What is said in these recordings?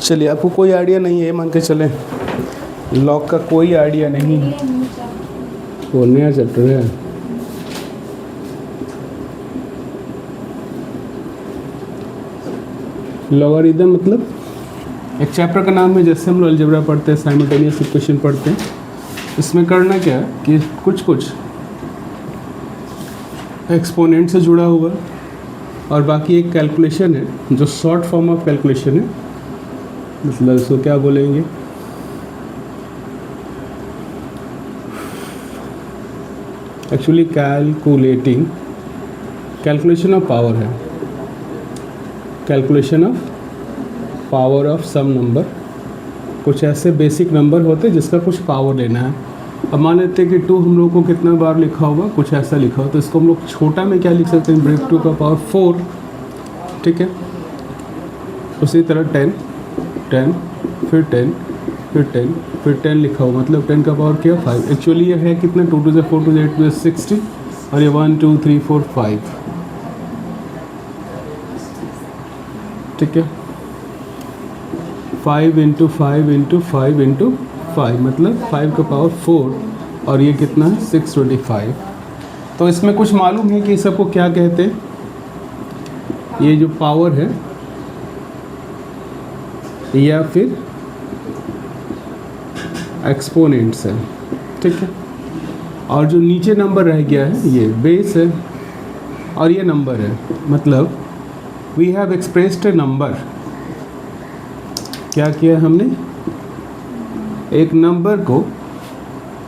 चलिए, आपको कोई आइडिया नहीं है मान के चलें, लॉग का कोई आइडिया नहीं है। वो नया चैप्टर है। लॉगरिदम मतलब एक चैप्टर का नाम है। जैसे हम लोग अलजेब्रा पढ़ते हैं, साइमल्टेनियस इक्वेशन पढ़ते हैं, इसमें करना क्या है कि कुछ एक्सपोनेंट से जुड़ा हुआ और बाकी एक कैलकुलेशन है जो शॉर्ट फॉर्म ऑफ कैलकुलेशन है। मतलब इसको क्या बोलेंगे, एक्चुअली कैलकुलेशन ऑफ पावर है, calculation of power of some number. कुछ ऐसे बेसिक नंबर होते हैं जिसका कुछ पावर लेना है। अब मान लेते हैं कि 2 हम लोग को कितना बार लिखा होगा, कुछ ऐसा लिखा हो, तो इसको हम लोग छोटा में क्या लिख सकते हैं, ब्रेक 2 का पावर 4, ठीक है। उसी तरह 10 फिर 10 फिर 10 फिर 10 लिखा हो, मतलब 10 का पावर क्या 5। एक्चुअली ये है कितना, 2 to 4 to 8 to 60 और ये 1 2 3 4 5, ठीक है। 5 × 5 × 5 × 5 मतलब 5 का पावर 4 और ये कितना है 625। तो इसमें कुछ मालूम है कि सबको क्या कहते हैं, ये जो पावर है या फिर एक्सपोनेंट्स है, ठीक है। और जो नीचे नंबर रह गया है ये बेस है और ये नंबर है। मतलब we have expressed a number, क्या किया हमने, एक नंबर को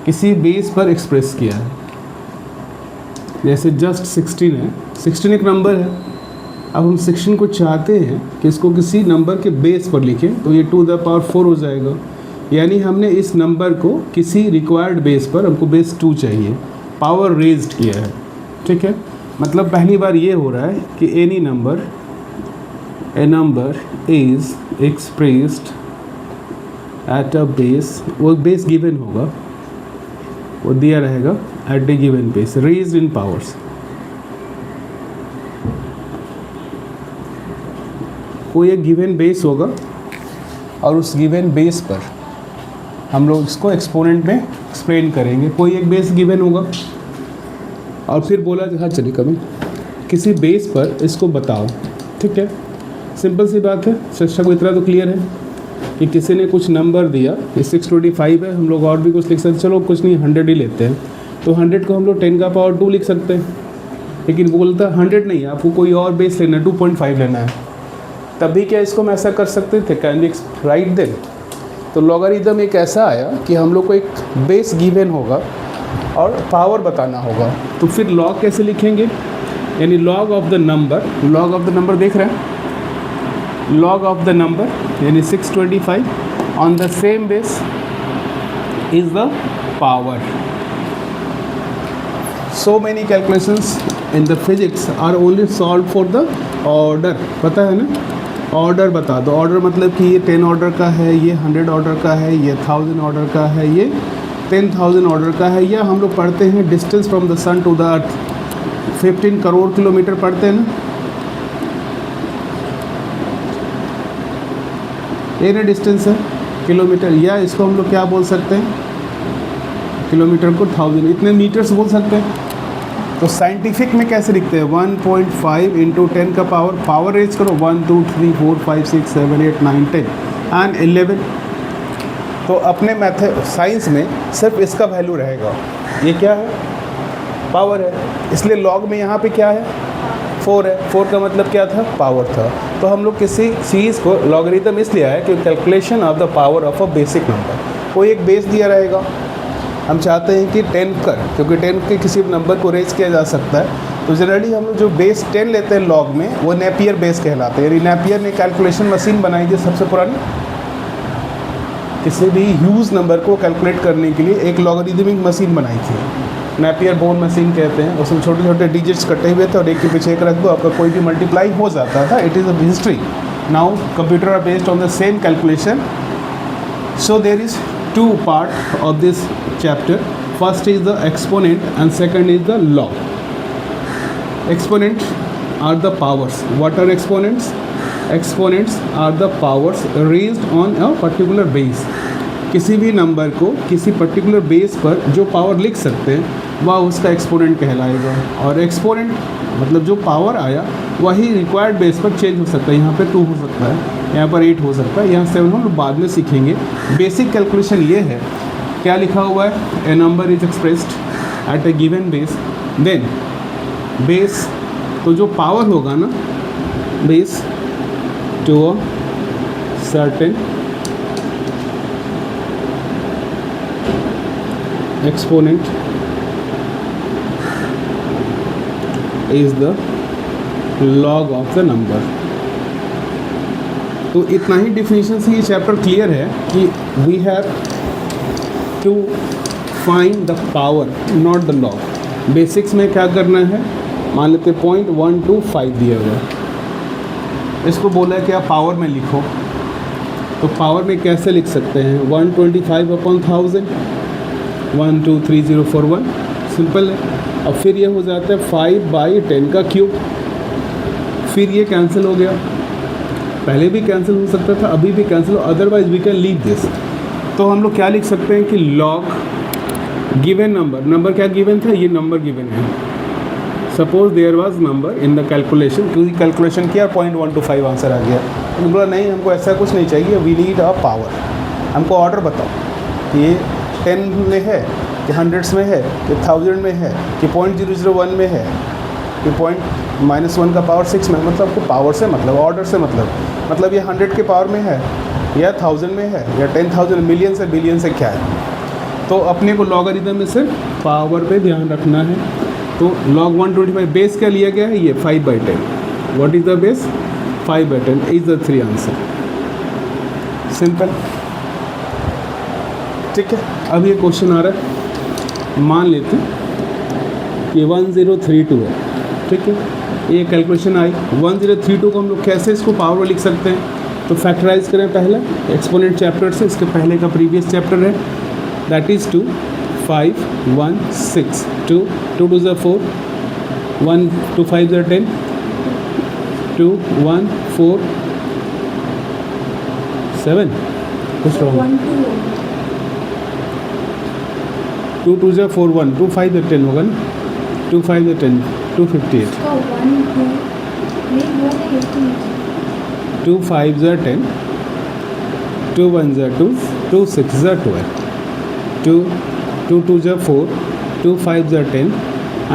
किसी बेस पर एक्सप्रेस किया है। जैसे जस्ट 16 है, 16 एक नंबर है। अब हम 16 को चाहते हैं कि इसको किसी नंबर के बेस पर लिखें, तो ये 2 to the power 4 हो जाएगा। यानी हमने इस नंबर को किसी रिक्वायर्ड बेस पर, हमको बेस 2 चाहिए, पावर रेज्ड किया है, ठीक है। मतलब पहली बार ये हो रहा है कि a number is expressed at a base, वो बेस गिवन होगा, वो दिया रहेगा at a given base raised in powers. कोई एक गिवन बेस होगा और उस गिवन बेस पर हम लोग इसको एक्सपोनेंट में एक्सप्लेन करेंगे। कोई एक बेस गिवन होगा और फिर बोला हाँ चलिए कभी किसी बेस पर इसको बताओ, ठीक है। सिंपल सी बात है, शिक्षा को इतना तो क्लियर है कि किसी ने कुछ नंबर दिया, ये 625 है, हम लोग और भी कुछ लिख सकते हैं, चलो कुछ नहीं 100 ही लेते हैं, तो 100 को हम लोग 10 का पावर 2 लिख सकते हैं। लेकिन बोलता 100 नहीं, आपको कोई और बेस लेना है, 2.5 लेना है, तभी क्या इसको हम ऐसा कर सकते थे, कैन वी राइट देम। तो लॉगरिदम एक ऐसा आया कि हम लोग को एक बेस गिवन होगा और पावर बताना होगा, तो फिर लॉग कैसे लिखेंगे, यानी लॉग ऑफ द नंबर देख रहे हैं, log of the number यानी 625 on the same base is the power. So many calculations in the physics are only solved for the order, पता है ना, ऑर्डर बता दो। ऑर्डर मतलब कि ये 10 ऑर्डर का है, ये 100 ऑर्डर का है, ये 1000 ऑर्डर का है, ये 10,000 ऑर्डर का है। या हम लोग पढ़ते हैं distance from the sun to the earth, 15 crore kilometre पढ़ते हैं ना, ये ना डिस्टेंस है किलोमीटर, या इसको हम लोग क्या बोल सकते हैं, किलोमीटर को 1000, इतने मीटर्स बोल सकते हैं। तो साइंटिफिक में कैसे लिखते हैं, 1.5 × 10 का पावर रेज करो, 1 2 3 4 5 6 7 8 9 10 एंड 11। तो अपने साइंस में सिर्फ इसका वैल्यू रहेगा, ये क्या है, पावर है। इसलिए लॉग में यहाँ पे क्या है, 4 है, 4 का मतलब क्या था, पावर था। तो हम लोग किसी चीज़ को लॉगरिदम इसलिए आया कि calculation of the power of a basic number. कोई एक बेस दिया रहेगा, हम चाहते हैं कि 10 कर, क्योंकि 10 के किसी नंबर को रेज किया जा सकता है, तो जनरली हम लोग जो बेस 10 लेते हैं लॉग में, वो नेपियर बेस कहलाते हैं। यानी नेपियर ने कैलकुलेशन मशीन बनाई थी सबसे पुरानी, किसी भी ह्यूज नंबर को कैलकुलेट करने के लिए एक लॉगरिदमिक मशीन बनाई थी, नेपियर बोन मशीन कहते हैं। उसमें छोटे छोटे डिजिट्स कटे हुए थे और एक के पीछे एक रख दो, आपका कोई भी मल्टीप्लाई हो जाता था। It is a history. Now computer are based on the same calculation. So there is 2 part of this chapter. First is the exponent and second is the log. Exponents are the powers. What are exponents? Exponents are the powers raised on a particular base. किसी भी number को किसी particular base पर जो power लिख सकते हैं वह उसका एक्सपोनेंट कहलाएगा। और एक्सपोनेंट मतलब जो पावर आया वही रिक्वायर्ड बेस पर चेंज हो सकता है। यहाँ पे 2 हो सकता है, यहाँ पर 8 हो सकता है, यहाँ 7 हम लोग बाद में सीखेंगे। बेसिक कैलकुलेशन ये है, क्या लिखा हुआ है, a number is expressed at a given base, then base तो जो पावर होगा ना, base to a certain exponent is the log of the number। तो इतना ही डिफिनीशन से ये चैप्टर क्लियर है कि we have to find the power not the log. Basics में क्या करना है, मान लेते 0.125 दिया हुआ है, इसको बोला है कि आप पावर में लिखो, तो पावर में कैसे लिख सकते हैं, 125/1000, 123041, सिंपल है। अब फिर ये हो जाता है 5/10 का क्यूब, फिर ये कैंसिल हो गया, पहले भी कैंसिल हो सकता था, अभी भी कैंसिल हो, otherwise we can leave this. तो हम लोग क्या लिख सकते हैं कि लॉग गिवन नंबर, नंबर क्या गिवन था, ये नंबर गिवन है। Suppose there was number in the calculation, क्योंकि कैलकुलेशन किया 0.125 आंसर आ गया, तो बोला नहीं हमको ऐसा कुछ नहीं चाहिए, वी नीड अ पावर। हमको ऑर्डर बताओ कि ये 10 में है कि हंड्रेड्स में है कि 1000 में है कि 0.001 में है कि -1 का पावर 6 में, मतलब आपको पावर से मतलब, ऑर्डर से मतलब ये 100 के पावर में है या 1000 में है या 10,000, मिलियन से बिलियन से क्या है। तो अपने को लॉगरिथम में सिर्फ पावर पे ध्यान रखना है। तो log 125 बेस क्या लिया गया है, ये 5/10। What is the base, 5/10 is the 3 answer, simple, ठीक है। अब ये क्वेश्चन आ रहा है, मान लेते हैं कि 1032 है, ठीक है, ये कैलकुलेशन आई 1032 को हम लोग कैसे इसको पावर में लिख सकते हैं, तो फैक्टराइज करें पहले एक्सपोनेंट चैप्टर से, इसके पहले का प्रीवियस चैप्टर है, दैट इज़ 2 5 1 6 2 2 2 4 1 2 5 10 2 1 4 7, कुछ रॉन्ग, 2 2 4 1 2 5 10 होगा ना, 2 5 10 258, 2 5 10 2 1 2 2 6 12 2 2 2 4 2 5 10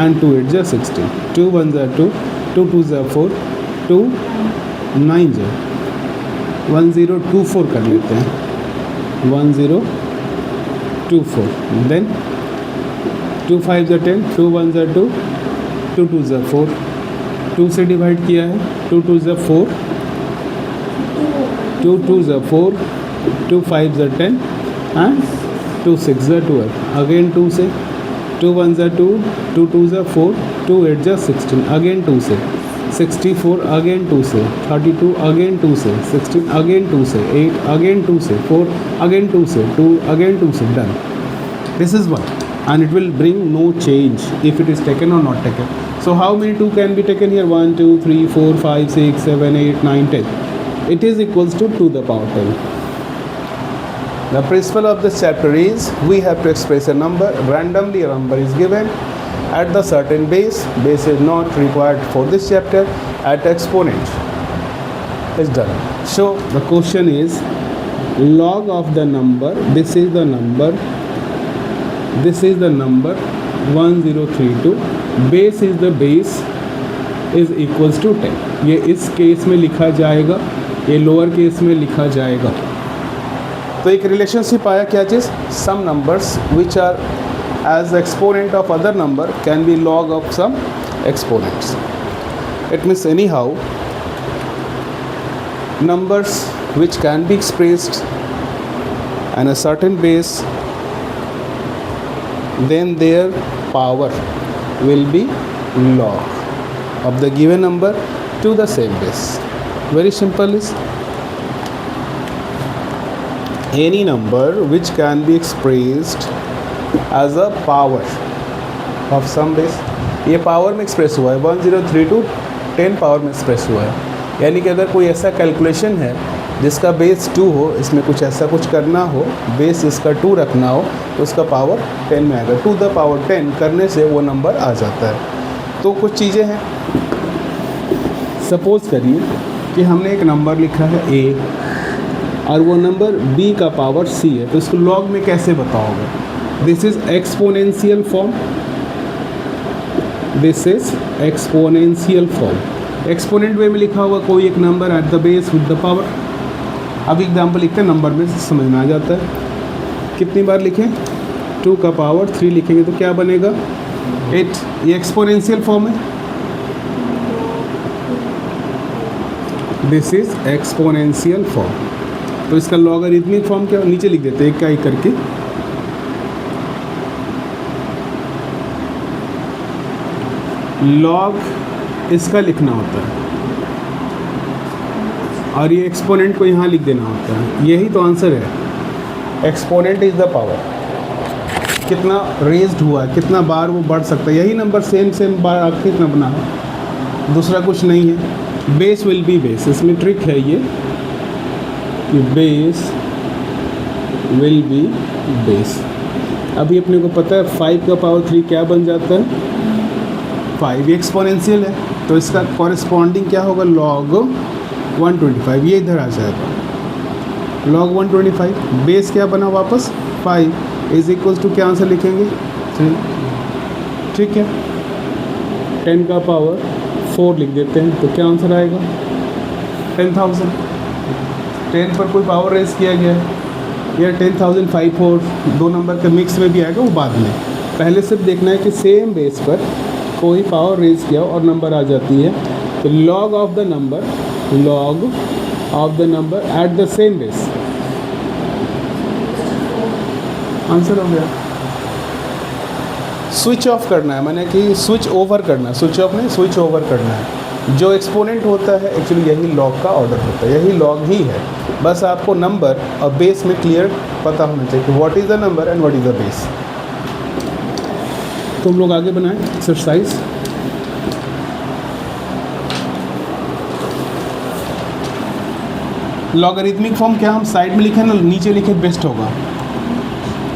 and 2 8 16 2 1 2 2 2 4 2 9 1024 कर लेते हैं, 1024, देन 2 5 10 2 1 2 2 2 4, 2 से डिवाइड किया है, 2 2 4 2 2 4 2 5 10 एंड 2 6 12, अगेन 2 से, 2 1 2 2 2 4 2 8 16, अगेन 2 से, 64 अगेन 2 से, 32 अगेन 2 से, 16 अगेन 2 से, 8 अगेन 2 से, 4 अगेन 2 से, 2 अगेन 2 से, done. This is one, and it will bring no change if it is taken or not taken. So how many 2 can be taken here? 1 2 3 4 5 6 7 8 9 10. It is equals to 2 the power 10. The principle of this chapter is we have to express a number randomly. A number is given at the certain base. Base is not required for this chapter. At exponent is done. So the question is log of the number. This is the number. This is the number 1032. Base is the base is equals to 10. ये इस case में लिखा जाएगा, ये lower case में लिखा जाएगा। तो एक रिलेशनशिप आया, क्या चीज़, some numbers which are as exponent of other number can be log of some exponents. It means anyhow numbers which can be expressed and a certain base, then their power will be log of the given number to the same base. Very simple is any number which can be expressed as a power of some base. ये power में express हुआ है 1032 10 power में express हुआ है, यानी कि अगर कोई ऐसा कैलकुलेशन है जिसका बेस 2 हो, इसमें कुछ ऐसा कुछ करना हो, बेस इसका 2 रखना हो, तो उसका पावर 10 में आएगा। 2 द पावर 10 करने से वो नंबर आ जाता है। तो कुछ चीज़ें हैं, सपोज़ करिए कि हमने एक नंबर लिखा है a और वो नंबर b का पावर c है, तो इसको लॉग में कैसे बताओगे? This is exponential form, this is exponential form. Exponent way में लिखा हुआ कोई एक नंबर at the base with the power. अब एग्जाम्पल लिखते हैं, नंबर में समझ में आ जाता है। कितनी बार लिखें? 2 का पावर 3 लिखेंगे तो क्या बनेगा? 8। ये एक्सपोनेंशियल फॉर्म है, दिस इज एक्सपोनेंशियल फॉर्म। तो इसका लॉगरिथमिक फॉर्म क्या, नीचे लिख देते हैं एक का एक करके। लॉग इसका लिखना होता है और ये एक्सपोनेंट को यहाँ लिख देना होता है। यही तो आंसर है। एक्सपोनेंट इज द पावर, कितना रेज्ड हुआ है, कितना बार वो बढ़ सकता है। यही नंबर सेम बार आखिर कितना बना है, दूसरा कुछ नहीं है। बेस विल बी बेस, इसमें ट्रिक है ये कि बेस विल बी बेस। अभी अपने को पता है 5 का पावर 3 क्या बन जाता है? 5। एक्सपोनेंशियल है तो इसका कॉरेस्पॉन्डिंग क्या होगा? लॉग 125। ये इधर आ जाएगा लॉग 125। बेस क्या बना वापस? 5 इज इक्वल्स टू क्या आंसर लिखेंगे? 3। ठीक है, 10 का पावर 4 लिख देते हैं तो क्या आंसर आएगा? 10,000। 10 पर कोई पावर रेस किया गया है या 10,000 5 4 दो नंबर के मिक्स में भी आएगा, वो बाद में। पहले सिर्फ देखना है कि सेम बेस पर कोई पावर रेस किया और नंबर आ जाती है तो log of the number at the same base, answer हो गया। स्विच ऑफ करना है, मैंने कि स्विच ओवर करना है, स्विच ऑफ नहीं स्विच ओवर करना है। जो एक्सपोनेंट होता है एक्चुअली यही लॉग का ऑर्डर होता है, यही लॉग ही है। बस आपको नंबर और बेस में क्लियर पता होना चाहिए कि what is the number and what is the base. तो हम लोग आगे बनाएं एक्सरसाइज। लॉगरिथमिक फॉर्म क्या हम साइड में लिखें ना नीचे लिखे बेस्ट होगा?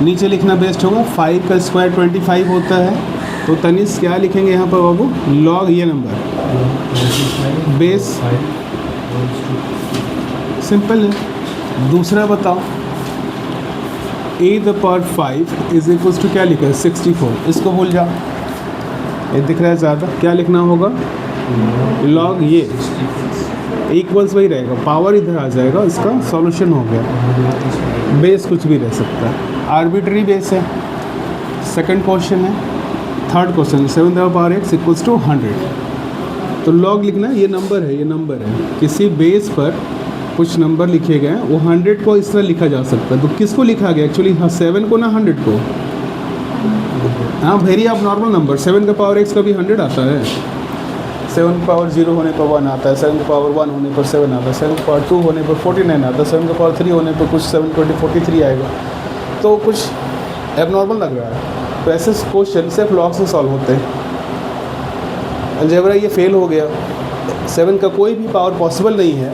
नीचे लिखना बेस्ट होगा। 5 का स्क्वायर 25 होता है तो तनिष्क क्या लिखेंगे यहाँ पर बाबू? लॉग ये नंबर बेस, सिंपल है। दूसरा बताओ, a the power 5 is equals to क्या लिखा है? 64। इसको भूल जाओ, ये दिख रहा है ज़्यादा। क्या लिखना होगा? लॉग ये इक्वल्स वही रहेगा, पावर इधर आ जाएगा, इसका सॉल्यूशन हो गया। बेस कुछ भी रह सकता है, आर्बिट्री बेस है। सेकंड क्वेश्चन है, third question 7 the power x equals to 100। तो लॉग लिखना है, ये नंबर है, ये नंबर है। किसी बेस पर कुछ नंबर लिखे गए हैं, वो 100 को इस तरह लिखा जा सकता है। तो किसको लिखा गया एक्चुअली? हाँ 7 को ना 100 को। हाँ वेरी आप नॉर्मल नंबर 7 का पावर x का भी 100 आता है। 7 का पावर 0 होने पर 1 आता है, 7 का पावर 1 होने पर 7 आता है, 7 का पावर 2 होने पर 49 आता है, 7 का पावर 3 होने पर कुछ 720 43 आएगा। तो कुछ एबनॉर्मल लग रहा है। तो ऐसे क्वेश्चन सिर्फ लॉग से सॉल्व होते हैं। अलजेब्रा ये फेल हो गया। 7 का कोई भी पावर पॉसिबल नहीं है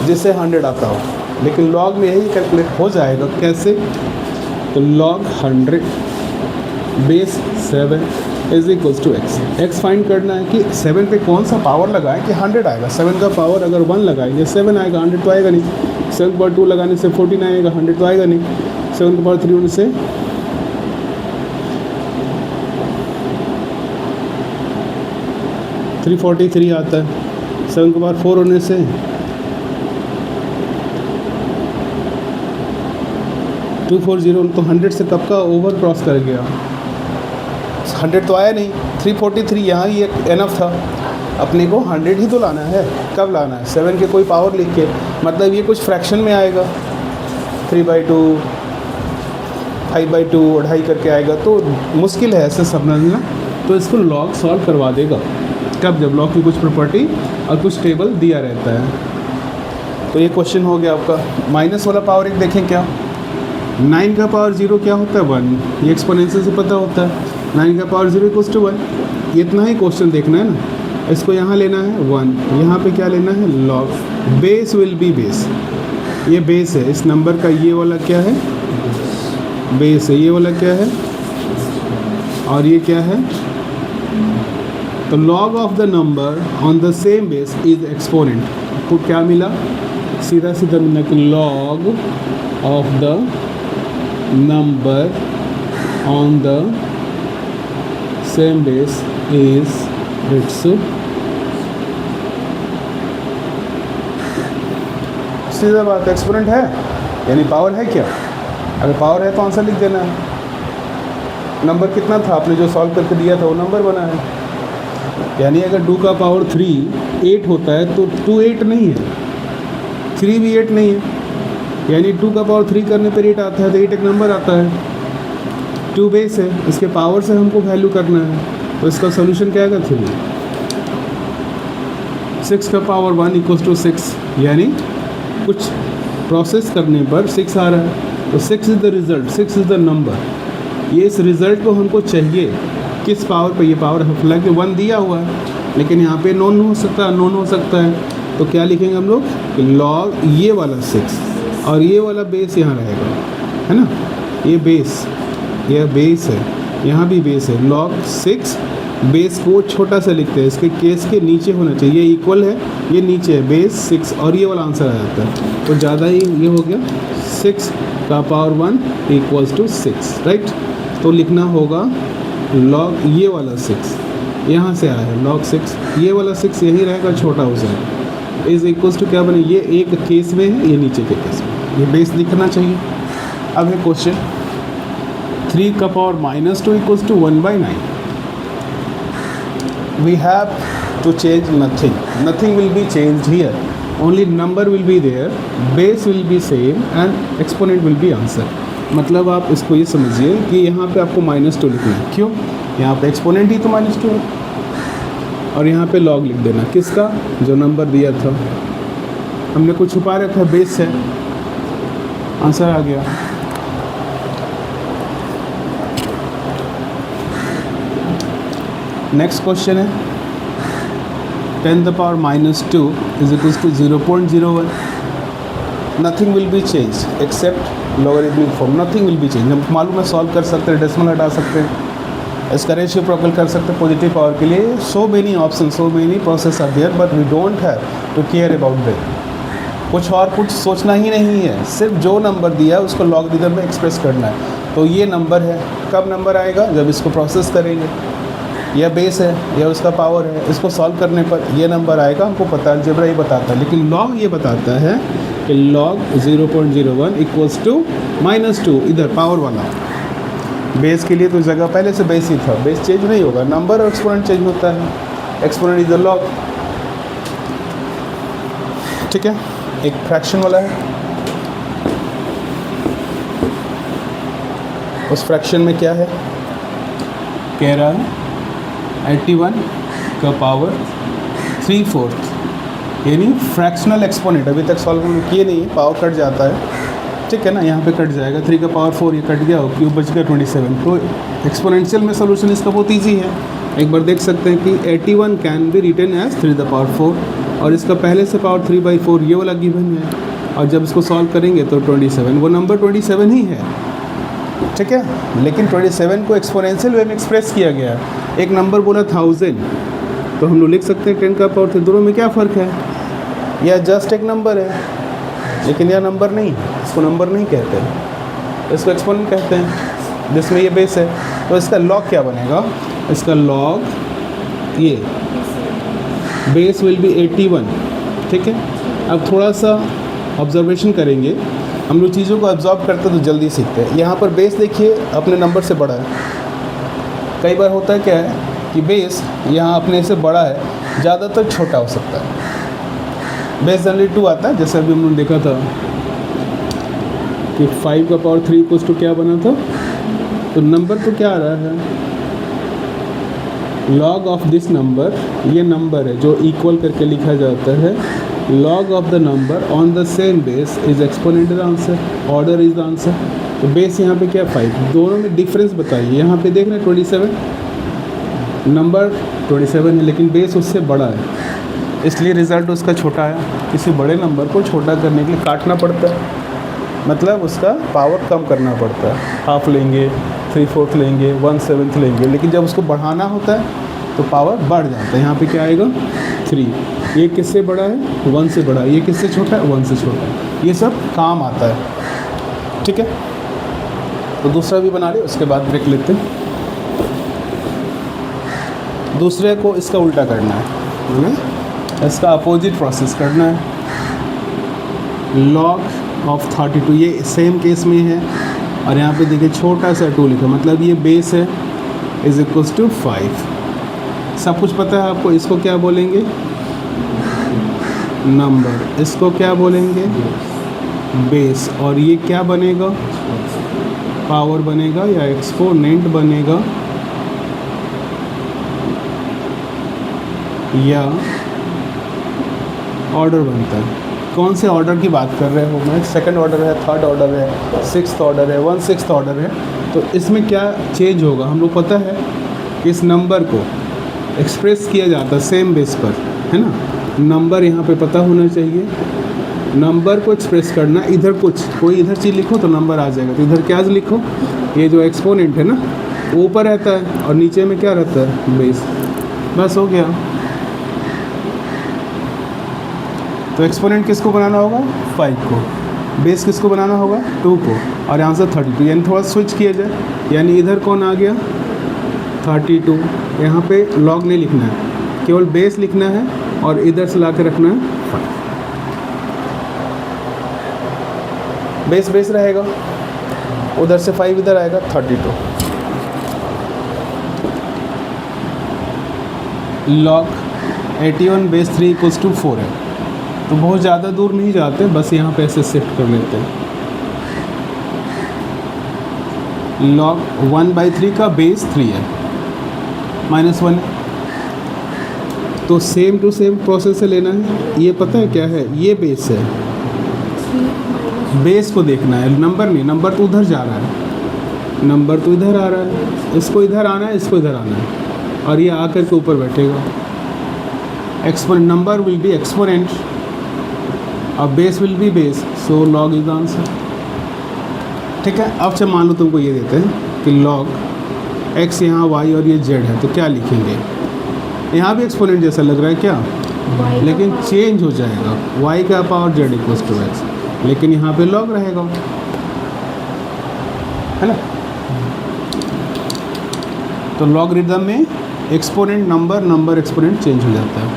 जिससे 100 आता हो, लेकिन लॉग में यही कैलकुलेट हो जाएगा। कैसे? तो log 100 base 7 is equals to x find करना है कि 7 पे कौन सा पावर लगाएं कि 100 आएगा। 7 का पावर अगर 1 लगाएंगे 7 आएगा, 100 तो आएगा नहीं। 7 का पावर 2 लगाने से 49 आएगा, 100 तो आएगा नहीं। 7 का पावर 3 होने से 343 आता है। 7 का पावर 4 होने से 240, तो 100 से कब का ओवर क्रॉस कर गया? 100 तो आया नहीं। 343 यहाँ ही एक एनफ था, अपने को 100 ही तो लाना है। कब लाना है? 7 के कोई पावर लिख के, मतलब ये कुछ फ्रैक्शन में आएगा, 3/2 5/2 2.5 करके आएगा। तो मुश्किल है ऐसे समझना। तो इसको लॉग सॉल्व करवा देगा कब? जब लॉग की कुछ प्रॉपर्टी और कुछ टेबल दिया रहता है। तो ये क्वेश्चन हो गया आपका। माइनस वाला पावर एक देखें क्या? 9 का पावर 0 क्या होता है? 1। ये एक्सपोनेंशियल से पता होता है। 9 का पावर 0 इक्वल्स टू 1। इतना ही क्वेश्चन देखना है ना। इसको यहाँ लेना है 1, यहाँ पे क्या लेना है log, base will be base, ये बेस है इस नंबर का, ये वाला क्या है बेस है, ये वाला क्या है और ये क्या है, तो log of the number on the same base is exponent. आपको क्या मिला, सीधा सीधा मिला कि log of the number on the same base is it's, सीधा बात, एक्सपोनेंट है यानी पावर है क्या, अगर पावर है तो आंसर लिख देना है। नंबर कितना था आपने जो सॉल्व करके दिया था वो नंबर बना है, यानी अगर 2 का पावर 3 8 होता है तो 2 8 नहीं है, 3 भी 8 नहीं है, यानी 2 का पावर 3 करने पर 8 आता है तो 8 एक नंबर आता है, 2 बेस है, इसके पावर से हमको वैल्यू करना है, तो इसका सोल्यूशन क्या आएगा 3। 6 का पावर 1 इक्वल्स टू 6, यानी कुछ प्रोसेस करने पर 6 आ रहा है, तो 6 is the result, 6 is the number. ये इस रिज़ल्ट को हमको चाहिए किस पावर पे, ये पावर हालांकि 1 दिया हुआ है लेकिन यहाँ पे नॉन हो सकता है, नॉन हो सकता है, तो क्या लिखेंगे हम लोग कि लॉग ये वाला 6 और ये वाला बेस यहाँ रहेगा, है ना, ये बेस, ये बेस है, यहाँ भी बेस है, लॉग 6 बेस को छोटा सा लिखते हैं, इसके केस के नीचे होना चाहिए, ये इक्वल है, ये नीचे है, बेस 6 और ये वाला आंसर आ जाता है, तो ज़्यादा ही ये हो गया 6 का पावर 1 इक्वल्स टू 6, राइट। तो लिखना होगा लॉग ये वाला 6 यहाँ से आया है, लॉग 6 ये वाला 6 यही रहेगा, छोटा हो जाएगा, इज इक्वल्स टू क्या बने, ये एक केस में है, ये नीचे के केस में, ये बेस लिखना चाहिए। अब है क्वेश्चन 3 का power -2 equals to 1/9, we have to change nothing, nothing will be changed here, only number will be there, base will be same and exponent will be answer। मतलब आप इसको ये समझिए कि यहाँ पे आपको -2 लिखना है, क्यों, यहाँ पे एक्सपोनेंट ही तो -2 है, और यहाँ पे log लिख देना किसका, जो नंबर दिया था, हमने कुछ छुपा रखा है, बेस है, आंसर आ गया। नेक्स्ट क्वेश्चन है 10 the power -2 is equals to 0.01, nothing will be change except logarithmic form, nothing will be change, हम मालूम है सॉल्व कर सकते हैं, डेसिमल हटा सकते हैं, इसका रेशिप्रोकल कर सकते हैं पॉजिटिव पावर के लिए, so many option, so many process are there, but we don't have to care about that, कुछ और कुछ सोचना ही नहीं है, सिर्फ जो नंबर दिया है उसको लॉगरिथम में एक्सप्रेस करना है। तो ये नंबर है, कब नंबर आएगा, जब इसको प्रोसेस करेंगे, यह बेस है, यह उसका पावर है, इसको सॉल्व करने पर ये नंबर आएगा, हमको पता है, अलजेब्रा ये बताता है, लेकिन लॉग ये बताता है कि लॉग 0.01 इक्वल्स टू -2, इधर पावर वाला बेस के लिए तो जगह पहले से बेस ही था, बेस चेंज नहीं होगा, नंबर और एक्सपोनेंट चेंज होता है, एक्सपोनेंट इज द लॉग, ठीक है। एक फ्रैक्शन वाला है, उस फ्रैक्शन में क्या है, कह रहा है 81 का पावर 3/4, यानी फ्रैक्शनल एक्सपोनेंट, अभी तक सॉल्व हम किए नहीं, पावर कट जाता है, ठीक है ना, यहाँ पे कट जाएगा, 3 का पावर 4 ये कट गया, क्यूब बच गया 27, तो एक्सपोनेंशियल में सोल्यूशन इसका बहुत ईजी है, एक बार देख सकते हैं कि 81 can be written as 3 the power 4, और इसका पहले से पावर 3/4 ये वाला गिवन है, और जब इसको सॉल्व करेंगे तो 27, वो नंबर 27 ही है, ठीक है, लेकिन 27 को एक्सपोनेंशियल वे में एक्सप्रेस किया गया, एक नंबर बोला 1000, तो हम लोग लिख सकते हैं 10 का पावर 3, दोनों में क्या फ़र्क है, यह जस्ट एक नंबर है, लेकिन यह नंबर नहीं, इसको नंबर नहीं कहते हैं, इसको एक्सपोनेंट कहते हैं, जिसमें ये बेस है, तो इसका लॉग क्या बनेगा, इसका लॉग ये बेस विल बी 81, ठीक है। अब थोड़ा सा ऑब्जर्वेशन करेंगे, हम लोग चीज़ों को ऑब्जर्व करते तो जल्दी सीखते हैं। यहाँ पर बेस देखिए अपने नंबर से बड़ा है, कई बार होता है क्या है कि बेस यहाँ अपने से बड़ा है, ज़्यादातर छोटा हो सकता है, बेस जनरली 2 आता है, जैसे अभी हमने देखा था कि 5 का पावर 3 इक्वल्स टू क्या बना था, तो नंबर तो क्या आ रहा है, लॉग ऑफ दिस नंबर, ये नंबर है जो इक्वल करके लिखा जाता है, log of the number on the same base is exponent is the answer, order is the answer। तो बेस यहाँ पे क्या 5, दोनों में डिफरेंस बताइए, यहाँ पे देख रहे हैं 27 नंबर 27 है, लेकिन बेस उससे बड़ा है, इसलिए रिज़ल्ट उसका छोटा है। किसी बड़े नंबर को छोटा करने के लिए काटना पड़ता है, मतलब उसका पावर कम करना पड़ता है। हाफ लेंगे, 3/4 लेंगे, 1/7 लेंगे, लेकिन जब उसको बढ़ाना होता है तो पावर बढ़ जाता है। यहाँ पे क्या आएगा 3। ये किससे बड़ा है? 1 से बड़ा है। ये किससे छोटा है? 1 से छोटा है। ये सब काम आता है, ठीक है। तो दूसरा भी बना ले, उसके बाद ब्रेक लेते हैं। दूसरे को इसका उल्टा करना है, इसका अपोजिट प्रोसेस करना है। log ऑफ 32, ये सेम केस में है, और यहाँ पे देखिए छोटा सा 2 लिखा, मतलब ये बेस है इज इक्वल्स टू 5। सब कुछ पता है आपको। इसको क्या बोलेंगे? नंबर। इसको क्या बोलेंगे? बेस। और ये क्या बनेगा? पावर बनेगा या एक्सपोनेंट बनेगा या ऑर्डर बनता है। कौन से ऑर्डर की बात कर रहे हो? मैं सेकंड ऑर्डर है, थर्ड ऑर्डर है, सिक्स्थ ऑर्डर है, 1/6 ऑर्डर है। तो इसमें क्या चेंज होगा? हम लोग पता है कि इस नंबर को एक्सप्रेस किया जाता है सेम बेस पर, है ना। नंबर यहाँ पे पता होना चाहिए। नंबर को एक्सप्रेस करना, इधर कुछ कोई इधर चीज़ लिखो तो नंबर आ जाएगा। तो इधर क्या लिखो? ये जो एक्सपोनेंट है ना, ऊपर रहता है और नीचे में क्या रहता है? बेस। बस हो गया। तो एक्सपोनेंट किसको बनाना होगा? 5 को। बेस किसको बनाना होगा? 2 को। और यहाँ से 32, यानी थोड़ा स्विच किया जाए, यानी इधर कौन आ गया? 32। यहाँ पे लॉग नहीं लिखना है, केवल बेस लिखना है और इधर से ला के रखना है 5। बेस बेस रहेगा, उधर से 5 इधर आएगा 32। लॉग 81 बेस 3 इक्वल्स टू 4 है। तो बहुत ज़्यादा दूर नहीं जाते, बस यहाँ पे ऐसे शिफ्ट कर लेते हैं। लॉग 1/3 का बेस 3 है, -1 है। तो सेम टू सेम प्रोसेस से लेना है। ये पता है क्या है? ये बेस है, बेस को देखना है, नंबर नहीं। नंबर तो उधर जा रहा है, नंबर तो इधर आ रहा है, इसको इधर आना है, इसको इधर आना है, और ये आकर के ऊपर बैठेगा। Exponent, number will be exponent और base will be base, so log is the answer, ठीक है। अब जब मान लो तुमको ये देते हैं कि लॉग x यहाँ y और ये z है, तो क्या लिखेंगे? यहाँ भी एक्सपोनेंट जैसा लग रहा है क्या? लेकिन चेंज हो जाएगा, y का power z equals to x, लेकिन यहाँ पे लॉग रहेगा, है ना। तो लॉगरिथम में exponent number, number exponent change हो जाता है।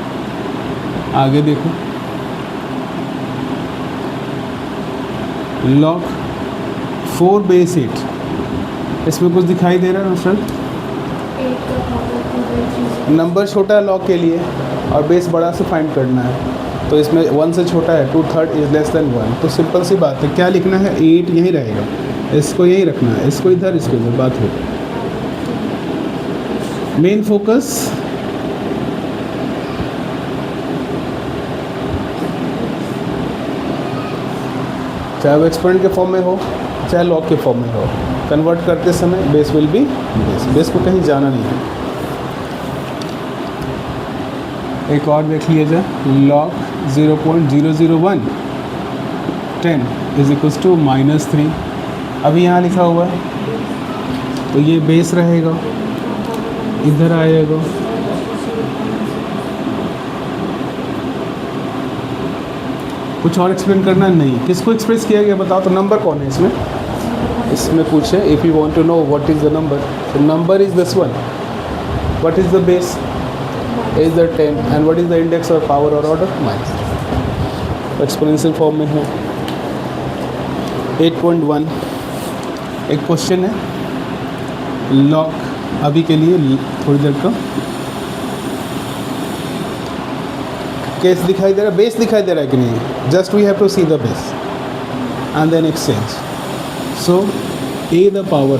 आगे देखो, लॉग 4 बेस 8, इसमें कुछ दिखाई दे रहा है ना सर? नंबर छोटा है लॉग के लिए और बेस बड़ा से फाइंड करना है, तो इसमें 1 से छोटा है, 2/3 इज लेस देन 1। तो सिंपल सी बात है, क्या लिखना है? 8 यहीं रहेगा, इसको यहीं रखना है, इसको इधर, इसको इधर, बात हो। मेन फोकस चाहे वो एक्सपोनेंट के फॉर्म में हो, चाहे लॉग के फॉर्म में हो, कन्वर्ट करते समय base will be base. Base को कहीं जाना नहीं है। एक और देख लीजिए, लॉग 0.001 10 इज इक्वल्स टू -3। अभी यहाँ लिखा हुआ है, तो ये बेस रहेगा, इधर आएगा, कुछ और एक्सप्लेन करना नहीं। किसको एक्सप्रेस किया गया बताओ? तो नंबर कौन है इसमें? इसमें पूछे if you want to know what is the number, the number is this one. What is the base? Is the 10 and what is the index और पावर और ऑर्डर? -3। एक्सपोनेंशियल फॉर्म में है। 8.1 एक क्वेश्चन है, लॉग अभी के लिए थोड़ी देर का केस दिखाई दे रहा है, बेस दिखाई दे रहा है कि नहीं? Just we have to see the base and then exchange. So a the power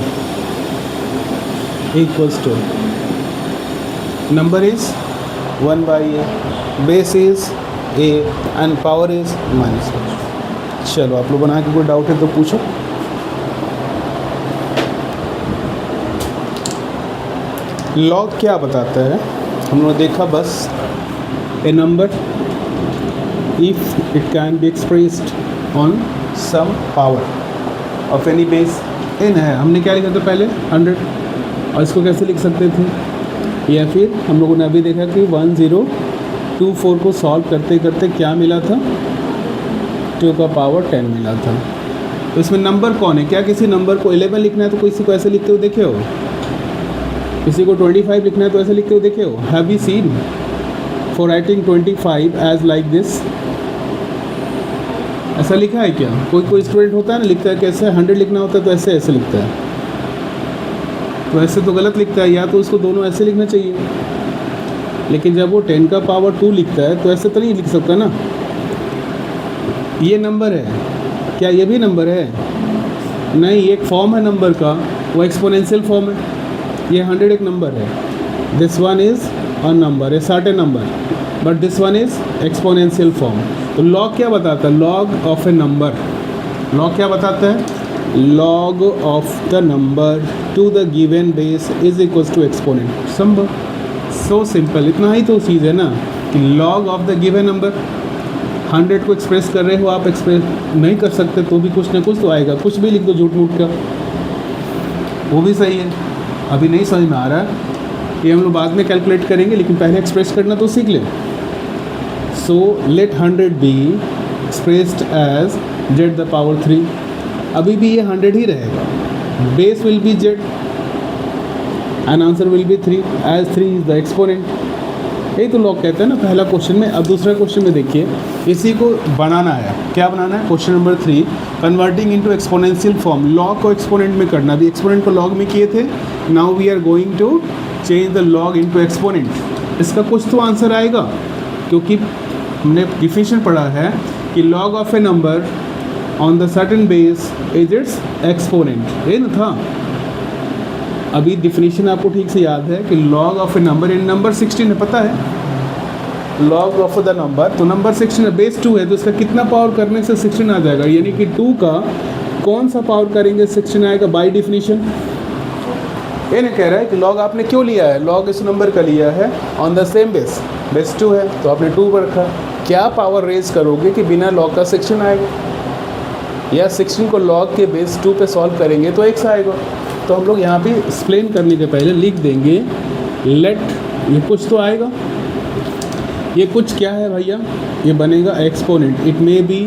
equals to number is 1/a, base is a and power is -1। चलो आप लोग बना के कोई डाउट है तो पूछो। लॉग क्या बताता है? हम लोग देखा बस a number if it can be expressed on some power of any base n है, हमने क्या लिखा था पहले 100, और इसको कैसे लिख सकते थे, या फिर हम लोगों ने अभी देखा कि 1024 को सॉल्व करते करते क्या मिला था, 2 का पावर 10 मिला था। तो इसमें नंबर कौन है, क्या किसी नंबर को 11 लिखना है तो किसी को ऐसे लिखते हुए देखे हो, किसी को 25 लिखना है तो ऐसे लिखते हुए देखे हो, have you seen for writing 25 as like this, ऐसा लिखा है क्या? कोई स्टूडेंट होता है ना, लिखता है कैसे, 100 लिखना होता है तो ऐसे लिखता है, तो ऐसे तो गलत लिखता है, या तो उसको दोनों ऐसे लिखना चाहिए, लेकिन जब वो 10 का पावर 2 लिखता है तो ऐसे तो नहीं लिख सकता ना। ये नंबर है, क्या ये भी नंबर है? नहीं, एक फॉर्म है नंबर का, वो एक्सपोनेंशियल फॉर्म है, ये 100 एक नंबर है, this one is a number, a certain number, but this one is exponential form. तो लॉग क्या बताता है, log of A number, log क्या बताता है, log of the number to the given base is equals to exponent, simple, so simple, इतना ही तो चीज़ है ना कि log of the given number, 100 को एक्सप्रेस कर रहे हो आप, एक्सप्रेस नहीं कर सकते तो भी कुछ ना कुछ तो आएगा, कुछ भी लिख दो झूठ मूठ का, वो भी सही है। अभी नहीं समझ में आ रहा है, ये हम लोग बाद में कैलकुलेट करेंगे, लेकिन पहले एक्सप्रेस करना तो सीख लें। So let 100 be expressed as z the power 3, अभी भी ये 100 ही रहेगा, base will be z and answer will be 3 as 3 is the exponent. यही तो लोग कहते हैं ना पहला क्वेश्चन में। अब दूसरा क्वेश्चन में देखिए, इसी को बनाना है, क्या बनाना है, question number 3, converting into exponential form, log को एक्सपोनेंट में करना, अभी एक्सपोनेंट को लॉग में किए थे, now we are going to change the log into exponent. इसका कुछ तो आंसर आएगा, क्योंकि हमने डिफिनेशन पढ़ा है कि log of A number on the certain base is it's exponent, ये ना था। अभी डिफिनेशन आपको ठीक से याद है कि log of A number, in number 16 है, पता है लॉग ऑफ द नंबर, तो नंबर 16 बेस 2 है, तो इसका कितना पावर करने से 16 आ जाएगा, यानी कि 2 का कौन सा पावर करेंगे 16 आएगा बाय डिफिनेशन। ये नहीं कह रहा है कि लॉग आपने क्यों लिया है, लॉग इस नंबर का लिया है on the same base, base 2 है तो आपने 2 पर रखा, क्या पावर रेज करोगे कि बिना लॉग का 16 आएगा, या 16 को लॉग के बेस 2 पे सॉल्व करेंगे तो x आएगा। तो हम लोग यहाँ पे एक्सप्लेन करने के पहले लिख देंगे लेट, ये कुछ तो आएगा, ये कुछ क्या है भैया, ये बनेगा exponent, it may B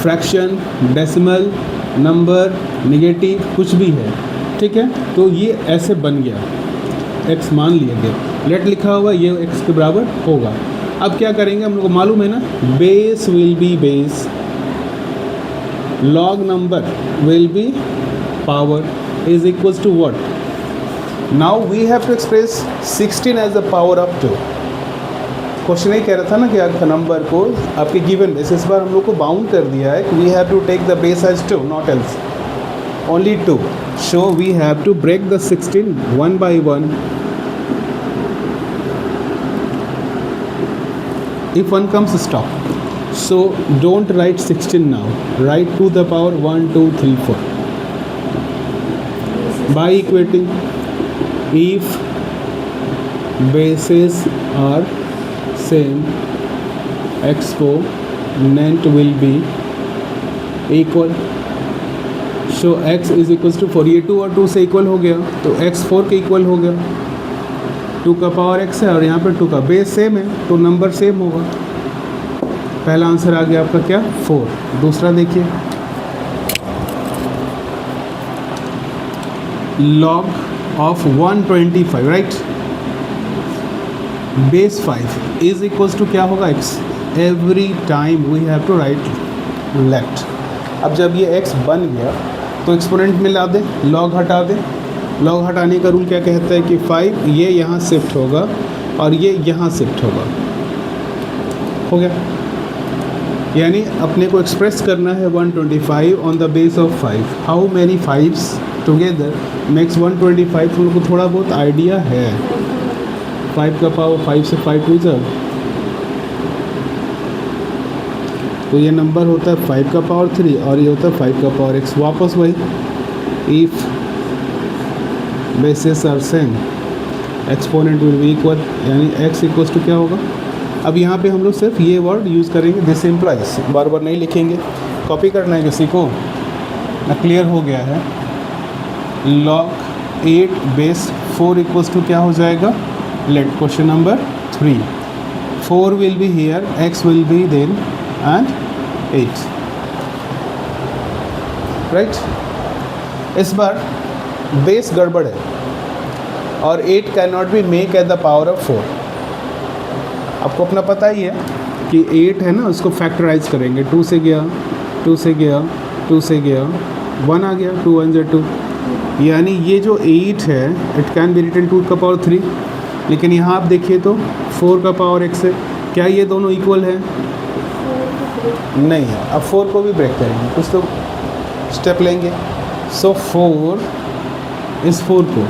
fraction, decimal, number, negative, कुछ भी है, ठीक है। तो ये ऐसे बन गया, x मान लिया गया, लेट लिखा हुआ, ये x के बराबर होगा। अब क्या करेंगे, हम लोग को मालूम है ना, base will be base, log number will be power is equals to what? Now we have to express 16 as the power of 2. Question ही कह रहा था ना कि आपका नंबर को आपके गिवन बेस, इस बार हम लोग को बाउंड कर दिया है कि we have to take the base as 2, not else, only 2. So we have to break the 16 one by one. If one comes, stop. So don't write 16 now, write 2 the power 1 2 3 4 by equating, if bases are same exponent will be equal, so x is equals to 4, ये 2 और 2 से equal हो गया तो x 4 के equal हो गया, 2 का पावर x है और यहाँ पर 2 का बेस सेम है तो नंबर सेम होगा। पहला आंसर आ गया आपका क्या, 4। दूसरा देखिए, log of 125 right, base 5 is equals to क्या होगा, x, every time we have to write left. अब जब ये x बन गया तो एक्सपोनेंट में ला दे, log हटा दे, log हटाने का रूल क्या कहता है कि 5 ये यहाँ शिफ्ट होगा और ये यहाँ शिफ्ट होगा, हो गया। यानी अपने को एक्सप्रेस करना है 125 on the base of 5, how many 5s together makes 125, हम लोग को थोड़ा बहुत आइडिया है, 5 का पावर 5 से 5 टू जा, तो ये नंबर होता है 5 का पावर 3 और ये होता है 5 का पावर x। वापस वही, if bases are same exponent will be equal, यानी x इक्वल्स टू क्या होगा। अब यहाँ पे हम लोग सिर्फ ये वर्ड यूज़ करेंगे, दिस इम्प्लाइज, बार बार नहीं लिखेंगे। कॉपी करना है किसी को ना, क्लियर हो गया है। log 8 बेस 4 इक्वल्स टू क्या हो जाएगा, let question number 3, 4 will be here, x will be then and 8, right. इस बार बेस गड़बड़ है और 8 can not be make at the power of 4। आपको अपना पता ही है कि 8 है ना, उसको फैक्टराइज करेंगे, 2 से गया, 2 से गया, 2 से गया, 1 आ गया, 2 1 2, यानी ये जो 8 है इट कैन बी रिटन 2 का पावर 3। लेकिन यहाँ आप देखिए तो 4 का पावर x है, क्या ये दोनों इक्वल है, नहीं है। अब 4 को भी ब्रेक करेंगे, कुछ तो स्टेप लेंगे। सो 4 इस 4 को,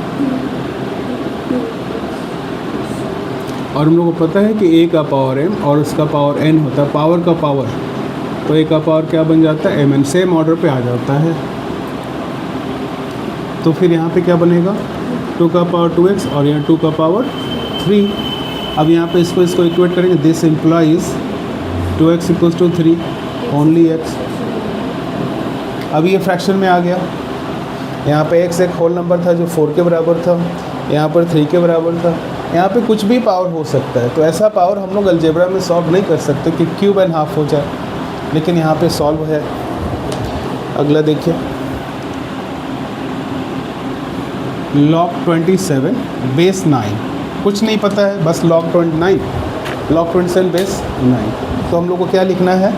और हम लोगों को पता है कि a का पावर m और उसका पावर n होता है, पावर का पावर, तो a का पावर क्या बन जाता है, mn, सेम ऑर्डर पे आ जाता है। तो फिर यहाँ पे क्या बनेगा, 2 का पावर 2x और यहाँ 2 का पावर 3। अब यहाँ पे इसको इक्वेट करेंगे, this implies 2x equals to 3 only x। अब ये फ्रैक्शन में आ गया, यहाँ पे x एक होल नंबर था जो 4 के बराबर था, यहाँ पर 3 के बराबर था, यहाँ पे कुछ भी पावर हो सकता है। तो ऐसा पावर हम लोग अलजेब्रा में सॉल्व नहीं कर सकते कि क्यूब एंड हाफ हो जाए, लेकिन यहाँ पे सॉल्व है। अगला देखिए, log 27 बेस 9, कुछ नहीं पता है, बस log 29, log 27 बेस 9, तो हम लोग को क्या लिखना है,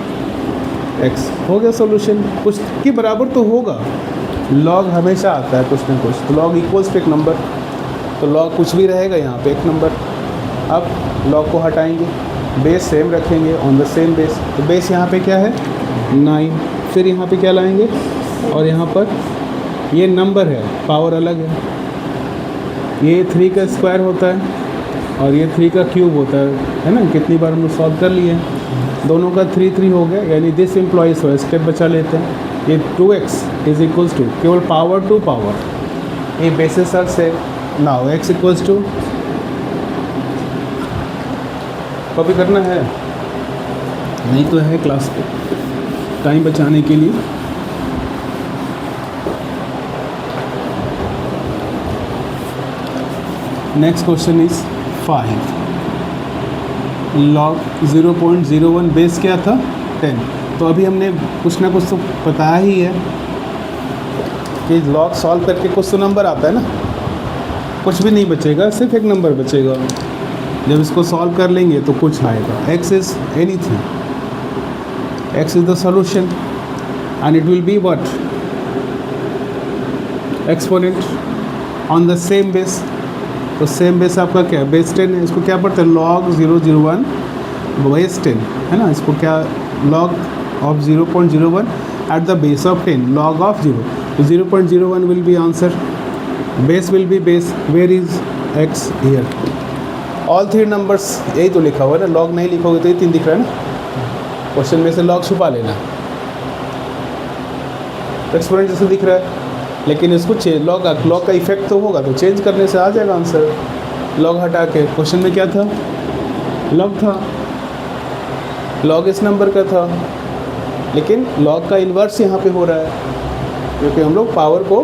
x। हो गया सॉल्यूशन, कुछ के बराबर तो होगा, log हमेशा आता है कुछ ना कुछ, तो log इक्वल्स टू एक नंबर, तो log कुछ भी रहेगा यहाँ पे एक नंबर। अब log को हटाएंगे, बेस सेम रखेंगे ऑन द सेम बेस, तो बेस यहाँ पे क्या है 9, फिर यहाँ पे क्या लाएंगे, और यहाँ पर ये नंबर है, पावर अलग है, ये 3 का स्क्वायर होता है और ये 3 का क्यूब होता है ना। कितनी बार हम लोग सॉल्व कर लिए हैं, दोनों का 3 3 हो गया, यानी दिस इम्प्लॉइज हो, स्टेप बचा लेते हैं। ये 2x इज इक्वल्स टू केवल पावर टू पावर, ये बेसिस आर से now x equals to, copy करना है नहीं तो है क्लास पे, टाइम बचाने के लिए। Next question is 5, log 0.01 base क्या था 10। तो अभी हमने कुछ ना कुछ तो पता ही है कि log सॉल्व करके कुछ तो नंबर आता है ना, कुछ भी नहीं बचेगा, सिर्फ एक नंबर बचेगा। जब इसको सॉल्व कर लेंगे तो कुछ आएगा, x is anything, x is the solution and it will be what, exponent on the same base. तो सेम बेस आपका क्या है, बेस 10 है, इसको क्या पढ़ते हैं, log 001 बेस 10 है ना। इसको क्या, log of 0.01 at the base of 10, log of 0, तो 0.01 will be answer, base will be base, where is x here, all 3 numbers, यही तो लिखा हुआ है ना। log नहीं लिखोगे तो ये 3 दिख रहा है ना, क्वेश्चन में से log छुपा लेना, एक्सपोनेंट जैसे दिख रहा है, लेकिन इसको लॉग का इफेक्ट तो होगा, तो चेंज करने से आ जाएगा आंसर। लॉग हटा के, क्वेश्चन में क्या था, लॉग था, लॉग इस नंबर का था, लेकिन लॉग का इन्वर्स यहाँ पे हो रहा है, क्योंकि हम लोग पावर को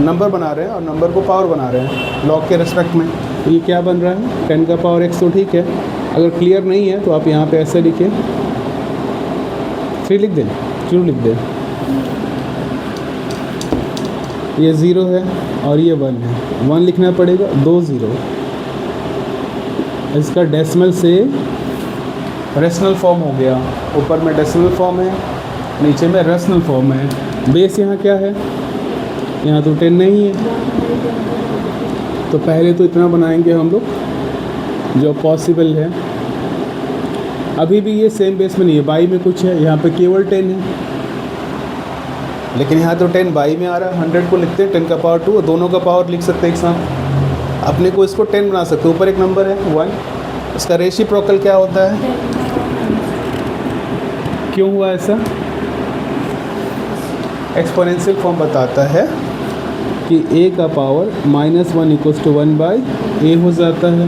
नंबर बना रहे हैं और नंबर को पावर बना रहे हैं लॉग के रेस्पेक्ट में। तो ये क्या बन रहा है, 10 का पावर x, तो ठीक है। अगर क्लियर नहीं है तो आप यहाँ पे ऐसे लिखिए, 3 लिख दें, 0 लिख दें, ये 0 है और ये 1 है, 1 लिखना पड़ेगा, 2 0, इसका डेसिमल से रेशनल फॉर्म हो गया, ऊपर में डेसिमल फॉर्म है, नीचे में रेशनल फॉर्म है। बेस यहाँ क्या है, यहाँ तो 10 नहीं है, तो पहले तो इतना बनाएंगे हम लोग जो पॉसिबल है। अभी भी ये सेम बेस में नहीं है, बाई में कुछ है, यहाँ पे केवल 10 है, लेकिन यहाँ तो 10 बाई में आ रहा है। 100 को लिखते हैं 10 का पावर 2, दोनों का पावर लिख सकते हैं एक साथ, अपने को इसको 10 बना सकते हैं। ऊपर एक नंबर है 1, इसका रेसिप्रोकल क्या होता है, क्यों हुआ ऐसा, एक्सपोनेंशियल फॉर्म बताता है कि a का पावर -1 इक्वल्स टू 1/a हो जाता है।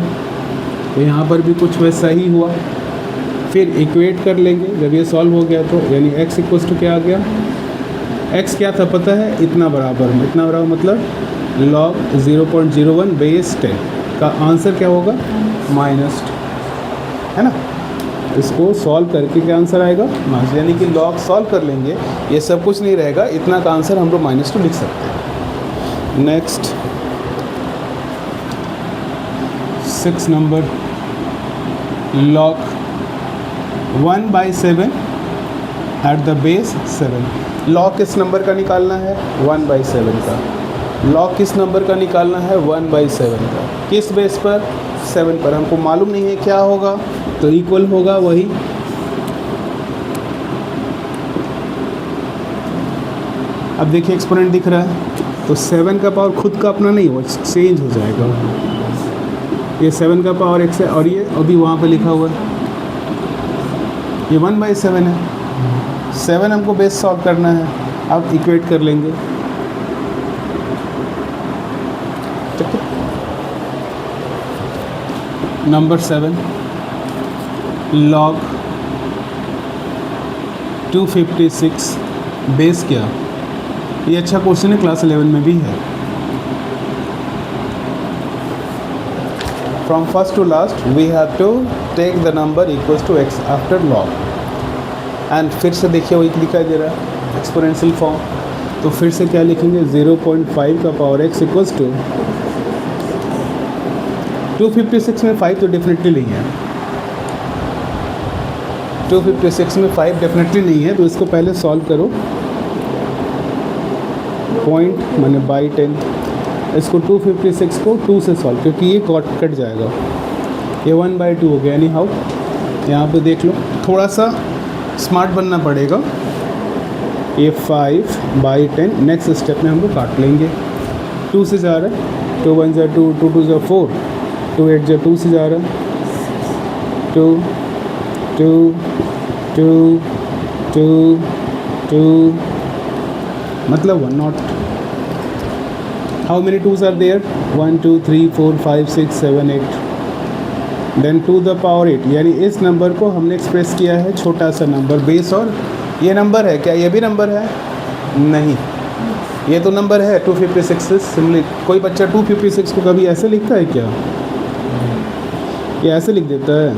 तो यहाँ पर भी कुछ वैसा ही हुआ। फिर इक्वेट कर लेंगे जब ये सॉल्व हो गया तो, यानी x इक्वल्स टू क्या आ गया, x क्या था पता है, इतना बराबर में, इतना बराबर मतलब log 0.01 बेस 10 का आंसर क्या होगा, -2, है ना। इसको सॉल्व करके क्या आंसर आएगा, -2, यानी कि log सॉल्व कर लेंगे, ये सब कुछ नहीं रहेगा, इतना का आंसर हम लोग -2 लिख सकते हैं। Next 6 number, log 1/7 eight the base 7। log किस नंबर का निकालना है, 1/7 का। log किस नंबर का निकालना है, 1/7 का। किस बेस पर, 7 पर। हमको मालूम नहीं है क्या होगा, तो इक्वल होगा वही अब देखिए एक्सपोनेंट दिख रहा है, तो 7 का पावर खुद का अपना नहीं हो, चेंज हो जाएगा। ये 7 का पावर x है और ये अभी वहाँ पे लिखा हुआ है, ये 1/7 है। 7 हमको बेस सॉल्व करना है, अब इक्वेट कर लेंगे, ठीक है। नंबर 7 log 256 बेस क्या, ये अच्छा क्वेश्चन है, क्लास 11 में भी है। From first to last we have to take the number equals to x after log। And फिर से देखिए वही दिखाई दे रहा है एक्सपोनेंशियल फॉर्म, तो फिर से क्या लिखेंगे, 0.5 का पावर x इक्वल्स टू 256 में 5 तो डेफिनेटली नहीं है, 256 में 5 डेफिनेटली नहीं है, तो इसको पहले सॉल्व करो, पॉइंट माने बाई 10, इसको 256 को 2 से सॉल्व, क्योंकि ये कट जाएगा, ये 1/2 हो गया। एनी हाउ यहाँ पे देख लो, थोड़ा सा स्मार्ट बनना पड़ेगा। ये 5/10, नेक्स्ट स्टेप में हम लोग काट लेंगे, 2 से जा रहा है, 2 1 2, 2 2 4, 2 8 2 से जा रहा है, 2 2 2 2 2 मतलब 1 not. How many 2s are there, 1 2 3 4 5 6 7 8, then 2 the power 8, यानी इस नंबर को हमने एक्सप्रेस किया है छोटा सा नंबर बेस, और ये नंबर है क्या, ये भी नंबर है, नहीं ये तो नंबर है 256 सिम्पली। कोई बच्चा 256 को कभी ऐसे लिखता है क्या, ये ऐसे लिख देता है,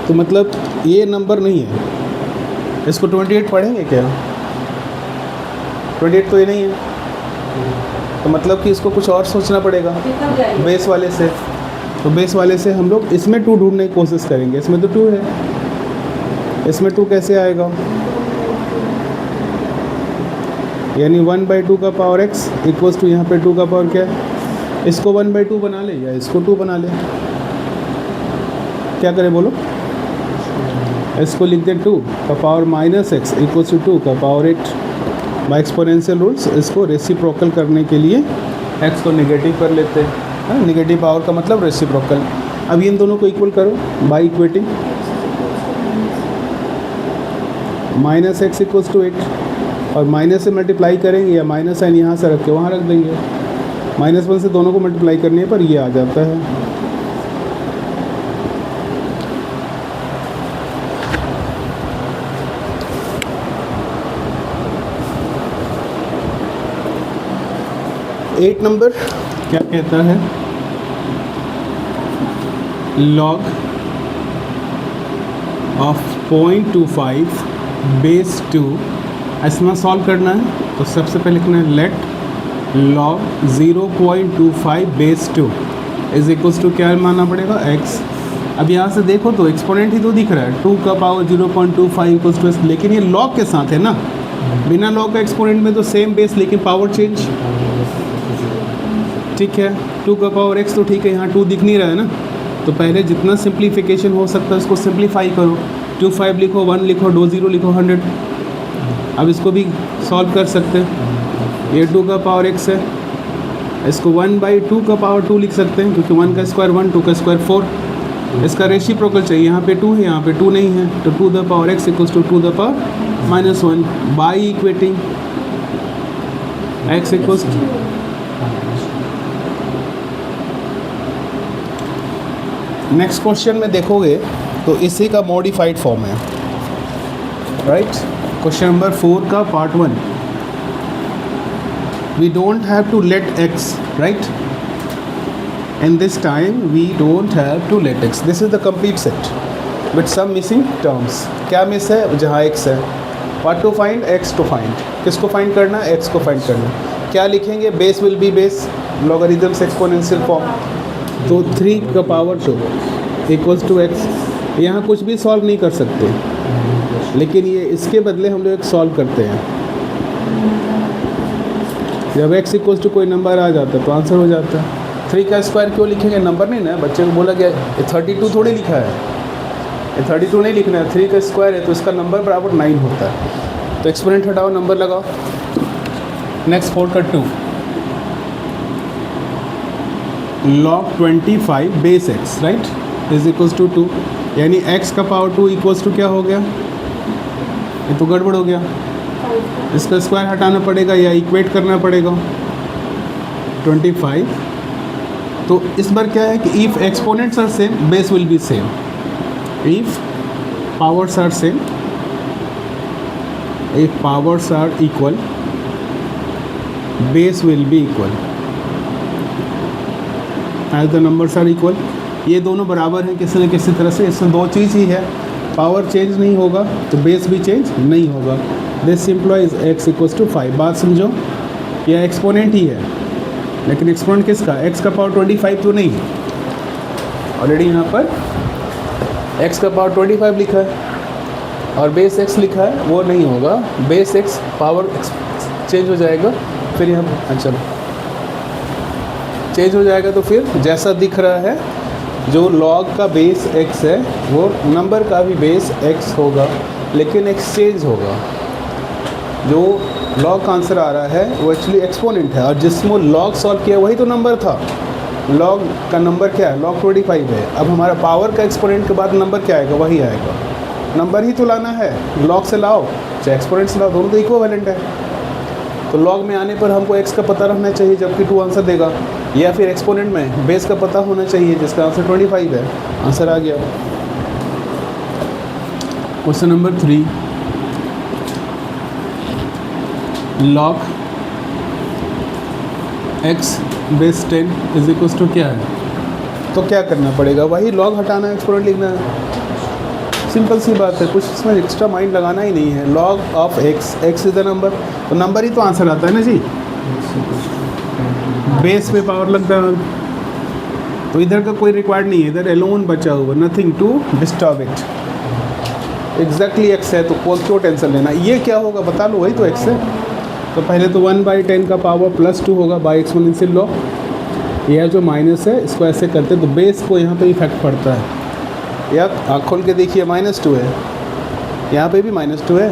तो मतलब ये नंबर नहीं है। इसको 28 पढ़ेंगे क्या, 28 तो ये नहीं है, तो मतलब कि इसको कुछ और सोचना पड़ेगा बेस वाले से। तो बेस वाले से हम लोग इसमें 2 ढूंढने की कोशिश करेंगे, इसमें तो 2 है, इसमें 2 कैसे आएगा, यानी 1/2 का पावर x इक्वल्स टू यहाँ पे 2 का पावर क्या है, इसको 1/2 बना ले या इसको 2 बना ले, क्या करें बोलो, इसको लिख दें 2 का पावर -x इक्वल्स टू 2 का पावर 8 बाय एक्सपोनेंशियल रूल्स। इसको रेसिप्रोकल करने के लिए x को नेगेटिव कर लेते हैं, है, नेगेटिव पावर का मतलब रेसिप्रोकल। अब इन दोनों को इक्वल करो by equating, -x equals to 8, और माइनस से मल्टीप्लाई करेंगे या माइनस साइन यहाँ से रख के वहाँ रख देंगे, -1 से दोनों को मल्टीप्लाई करने पर ये आ जाता है। एट नंबर क्या कहता है, log ऑफ 0.25 बेस 2, इसमें सॉल्व करना है, तो सबसे पहले लिखना है let log 0.25 base 2 is equals to क्या मानना पड़ेगा, x। अब यहाँ से देखो तो एक्सपोनेंट ही तो दिख रहा है, 2 का पावर 0.25 इक्वल्स टू, लेकिन ये log के साथ है ना, बिना log का एक्सपोनेंट में तो सेम बेस लेकिन पावर चेंज, ठीक है। 2 का पावर x तो ठीक है, यहाँ 2 दिख नहीं रहा है ना, तो पहले जितना सिंप्लीफिकेशन हो सकता है उसको सिंप्लीफाई करो, 2 5 लिखो, 1 लिखो, 2 0 लिखो, 100। अब इसको भी सॉल्व कर सकते हैं, ये 2 का पावर x है, इसको 1/2 का पावर 2 लिख सकते हैं, क्योंकि 1 का स्क्वायर 1, 2 का स्क्वायर 4, इसका रेसिप्रोकल चाहिए, यहाँ पे 2 है, यहाँ पे 2 नहीं है, तो 2 the power x equals to 2 the power -1 by equating, x equals next question में देखोगे तो इसी का मॉडिफाइड फॉर्म है, राइट। क्वेश्चन नंबर 4 का part 1, we don't have to let x, right, in this time we don't have to let x. This is the complete set with some missing terms. क्या miss है? जहाँ x है. What to find? x to find. किसको find करना? x को find करना. क्या लिखेंगे? Base will be base, logarithms exponential form. तो 3 का पावर 2 इक्वल्स टू x. यहाँ कुछ भी सॉल्व नहीं कर सकते, लेकिन ये इसके बदले हम लोग एक सॉल्व करते हैं. जब x इक्वल्स टू कोई नंबर आ जाता है तो आंसर हो जाता है. 3 का स्क्वायर क्यों लिखेंगे? नंबर नहीं ना, बच्चे को बोला गया 32 थोड़ी लिखा है, ये 32 नहीं लिखना है. 3 का स्क्वायर है तो इसका नंबर बराबर 9 होता है. तो एक्सपोनेंट हटाओ, नंबर लगाओ. नेक्स्ट 4 का 2 log 25 base x, right, is equals to 2. यानी x का पावर 2 इक्वल्स टू क्या हो गया? ये तो गड़बड़ हो गया. इसका स्क्वायर हटाना पड़ेगा या इक्वेट करना पड़ेगा. 25. तो इस बार क्या है कि if exponents are same base will be same. If powers are same, if powers are equal, base will be equal. As the numbers are equal, ये दोनों बराबर हैं किसी न किसी तरह से. इसमें दो चीज़ ही है, पावर चेंज नहीं होगा तो बेस भी चेंज नहीं होगा. This implies x equals to 5. बात समझो, यह एक्सपोनेंट ही है, लेकिन एक्सपोनेंट किसका? x का पावर 25 तो नहीं. ऑलरेडी यहाँ पर x का पावर 25 लिखा है और बेस x लिखा है, वो नहीं होगा. बेस x पावर चेंज हो जाएगा, फिर यहाँ चलो चेंज हो जाएगा. तो फिर जैसा दिख रहा है, जो log का बेस x है वो नंबर का भी बेस x होगा, लेकिन x चेंज होगा. जो लॉग का आंसर आ रहा है वो एक्चुअली एक्सपोनेंट है, और जिसमें लॉग सॉल्व किया वही तो नंबर था. लॉग का नंबर क्या है? log 25 है. अब हमारा पावर का एक्सपोनेंट के बाद नंबर क्या आएगा? वही आएगा. नंबर ही तो लाना है, लॉग से लाओ चाहे एक्सपोनेंट से लाओ, दोनों तो इक्विवेलेंट है. तो लॉग में आने पर हमको x का पता रहना चाहिए जबकि 2 आंसर देगा, या फिर एक्सपोनेंट में बेस का पता होना चाहिए जिसका आंसर 25 है. आंसर आ गया. Question number 3, log x base 10 is equals to क्या है? तो क्या करना पड़ेगा? वही log हटाना है, एक्सपोनेंट लिखना है. सिंपल सी बात है, कुछ इसमें एक्स्ट्रा माइंड लगाना ही नहीं है. log of x, x is the number, तो नंबर ही तो आंसर आता है ना जी. बेस पे पावर लगता है, तो इधर का कोई रिक्वायर्ड नहीं है, इधर एलोन बचा हुआ, nothing to disturb it. Exactly x है तो क्यों टेंशन लेना. ये क्या होगा बता लो, वही तो x है. तो पहले तो 1/10 का पावर +2 होगा बाई एक्सपोनेंशियल लॉ. यह जो माइनस है इसको ऐसे करते तो बेस को यहाँ पे इफेक्ट पड़ता है. या आँख खोल के देखिए, -2 है, यहाँ पे भी -2 है.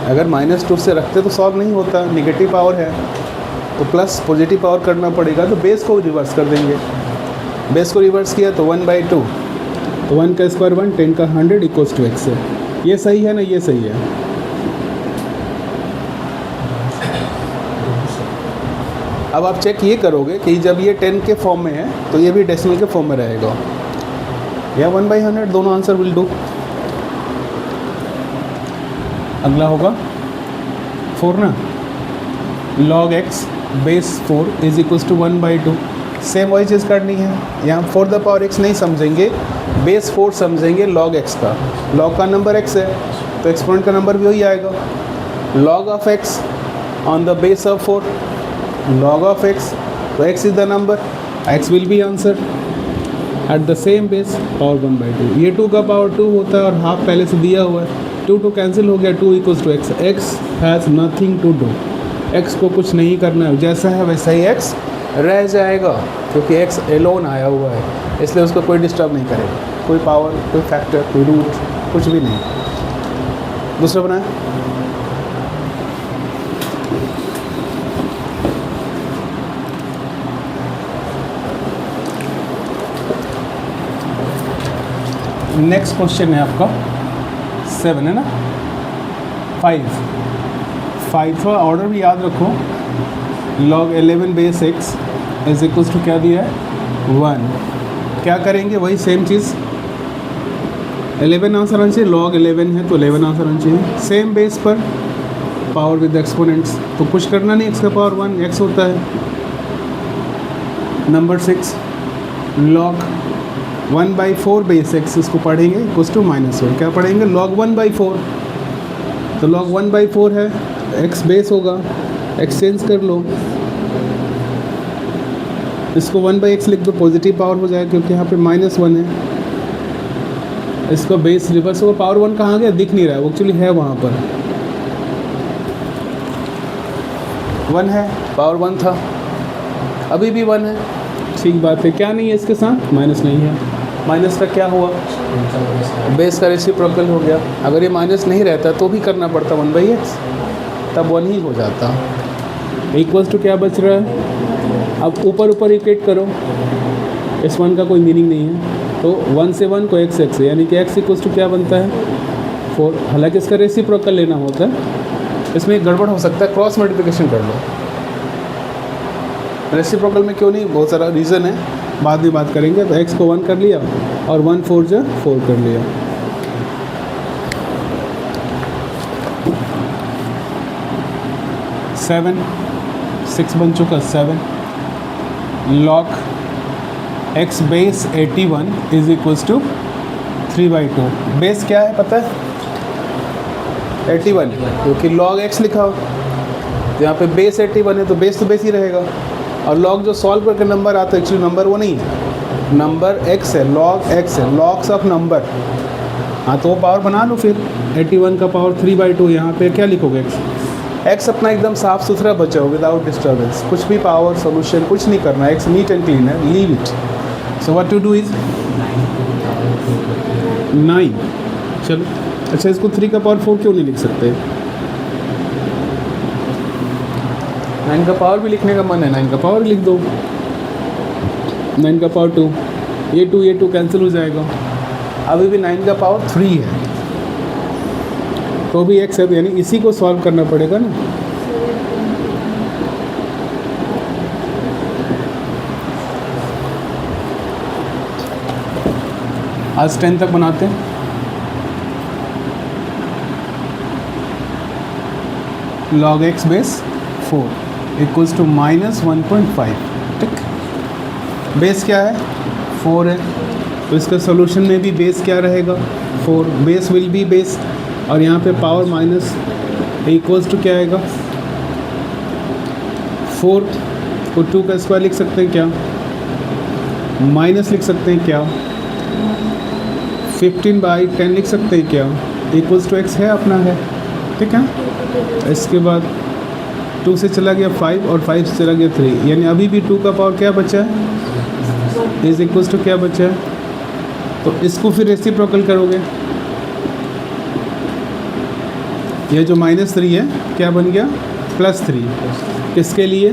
अगर -2 से रखते तो सॉल्व नहीं होता, नेगेटिव पावर है तो प्लस पॉजिटिव पावर करना पड़ेगा. तो बेस को रिवर्स कर देंगे. बेस को रिवर्स किया तो 1/2, तो 1 का स्क्वायर 1, 10 का 100 इक्वल्स टू x है. ये सही है ना? ये सही है. अब आप चेक ये करोगे कि जब ये 10 के फॉर्म में है तो ये भी डेसिमल के फॉर्म में रहेगा, या 1/100, दोनों आंसर विल डू. अगला होगा 4 ना. log x base 4 is equals to 1/2. Same वही चीज़ करनी है. यहाँ 4 द पावर x नहीं समझेंगे, बेस 4 समझेंगे log x का. log का नंबर x है तो एक्सपोनेंट का नंबर भी वही आएगा. log of x on the base of 4, log of x, तो x is the number, x will be answer at the same base, power 1/2. ये 2 का पावर 2 होता है और हाफ पहले से दिया हुआ है. 2 कैंसिल हो गया, 2 equals to x. x has nothing to do, x को कुछ नहीं करना है, जैसा है वैसा ही x रह जाएगा, क्योंकि x एलोन आया हुआ है, इसलिए उसको कोई डिस्टर्ब नहीं करेगा. कोई पावर, कोई फैक्टर, कोई रूट, कुछ भी नहीं. दूसरा बनाए. नेक्स्ट क्वेश्चन है आपका 7 है ना. 5 5 का ऑर्डर भी याद रखो, log 11 base x is equals to क्या दिया है 1। क्या करेंगे वही सेम चीज़, 11 आंसर आना चाहिए, log 11 है तो 11 आंसर आना चाहिए, सेम बेस पर पावर विद एक्सपोनेंट्स, तो कुछ करना नहीं, x का पावर 1 x होता है। नंबर 6 log 1/4 बेस x, इसको पढ़ेंगे इक्वल्स टू -1। क्या पढ़ेंगे log 1/4, तो log 1/4 है, x बेस होगा, एक्सचेंज कर लो, इसको 1/x लिख दो, पॉजिटिव पावर हो जाएगा क्योंकि यहाँ पे -1 है, इसको बेस रिवर्स होगा, पावर 1 कहाँ गया दिख नहीं रहा है, वो एक्चुअली है वहाँ पर 1 है, पावर 1 था, अभी भी 1 है, ठीक बात है। क्या नहीं है इसके साथ, माइनस नहीं है, माइनस का क्या हुआ, बेस का रेसिप्रोकल हो गया। अगर ये माइनस नहीं रहता तो भी करना पड़ता 1/x, तब 1 ही हो जाता। इक्वल्स टू क्या बच रहा है, अब ऊपर ऊपर इक्वेट करो, इस 1 का कोई मीनिंग नहीं है, तो 1 से 1 को x यानी कि x इक्वल्स टू क्या बनता है 4। हालांकि इसका रेसिप्रोकल लेना होता है, इसमें एक गड़बड़ हो सकता है, क्रॉस मल्टीप्लिकेशन कर लो। रेसिप्रोकल में क्यों नहीं, बहुत सारा रीज़न है, बाद में बात करेंगे। तो x को 1 कर लिया और 1 4 जा 4 कर लिया। सेवन 6 बन चुका, 7 log x base 81 is equals to 3/2। Base क्या है पता है 81, क्योंकि log x लिखा हो तो यहाँ पे बेस 81 है, तो बेस तो बेस ही रहेगा। और log जो सॉल्व करके नंबर आता है, एक्चुअली नंबर वो नहीं है, नंबर x है, log x है, लॉग्स ऑफ नंबर। हाँ तो वो पावर बना लो फिर, 81 का पावर 3/2, यहाँ पे क्या लिखोगे x अपना एकदम साफ सुथरा बचा हो, विदाउट डिस्टर्बेंस, कुछ भी पावर सोल्यूशन कुछ नहीं करना, x नीट एंड क्लीन है, leave it. So what to do is 9। चलो अच्छा, इसको 3 का पावर 4 क्यों नहीं लिख सकते, 9 का पावर भी लिखने का मन है, 9 का पावर लिख दो, 9 का पावर 2, ये 2 कैंसिल हो जाएगा। अभी भी 9 का पावर 3 है, तो भी x है, यानी इसी को सॉल्व करना पड़ेगा ना। आज 10 तक बनाते हैं। log x base 4 equals to -1.5। ठीक, बेस क्या है 4 है, तो इसका सॉल्यूशन में भी बेस क्या रहेगा 4, बेस विल बी बेस, और यहाँ पे पावर माइनस इक्वल्स टू क्या आएगा 4 को 2 का स्क्वायर लिख सकते हैं क्या, माइनस लिख सकते हैं क्या, 15/10 लिख सकते हैं क्या, इक्वल्स टू x है अपना है। ठीक है, इसके बाद 2 से चला गया 5 और 5 से चला गया 3, यानी अभी भी 2 का पावर क्या बचा है इज इक्वल्स टू क्या बचा है, तो इसको फिर रेसिप्रोकल करोगे, ये जो -3 है क्या बन गया +3, किसके लिए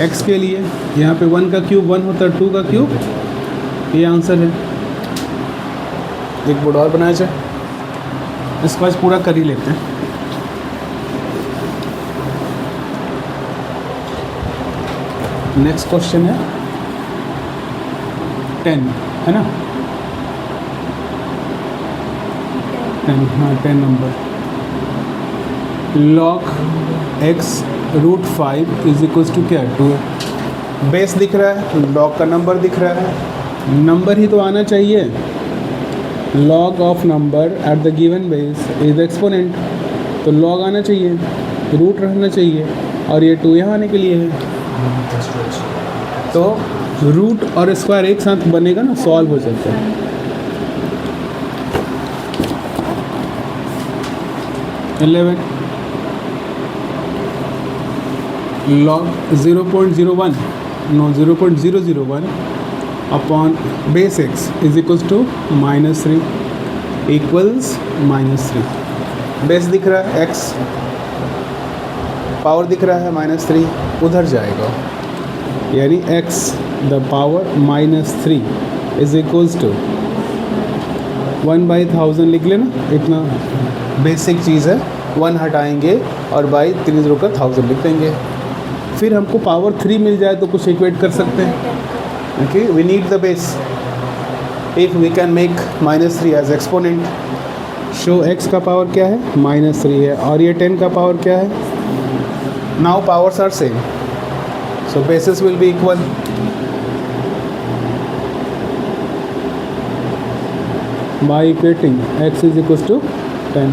x के लिए, यहाँ पे 1 का क्यूब 1 होता है, 2 का क्यूब, ये आंसर है। एक बोर्ड और बनाया जाए, इसको आज पूरा कर ही लेते हैं। नेक्स्ट क्वेश्चन है 10, है ना 10, हाँ 10 number. log x √5 is equals to क्या 2। बेस दिख रहा है, log का नंबर दिख रहा है, नंबर ही तो आना चाहिए, log of number at the given base is exponent, तो log आना चाहिए, रूट रहना चाहिए, और ये 2 यहाँ आने के लिए है, तो रूट और स्क्वायर एक साथ बनेगा ना, सॉल्व हो जाता है। log 0.01 upon base x is equals to -3 equals -3। Base दिख रहा है x, पावर दिख रहा है -3, उधर जाएगा, यानी x the power -3 is equals to 1/1000 लिख लेना, इतना बेसिक चीज़ है 1 हटाएंगे और बाई 3 0 का 1000 लिख देंगे। फिर हमको पावर 3 मिल जाए तो कुछ इक्वेट कर सकते हैं। Okay, we need the base. If we can make -3 as exponent, show x का पावर क्या है, -3 है, और ये 10 का पावर क्या है। Now powers are same, so bases will be equal. By equating x is equal to 10,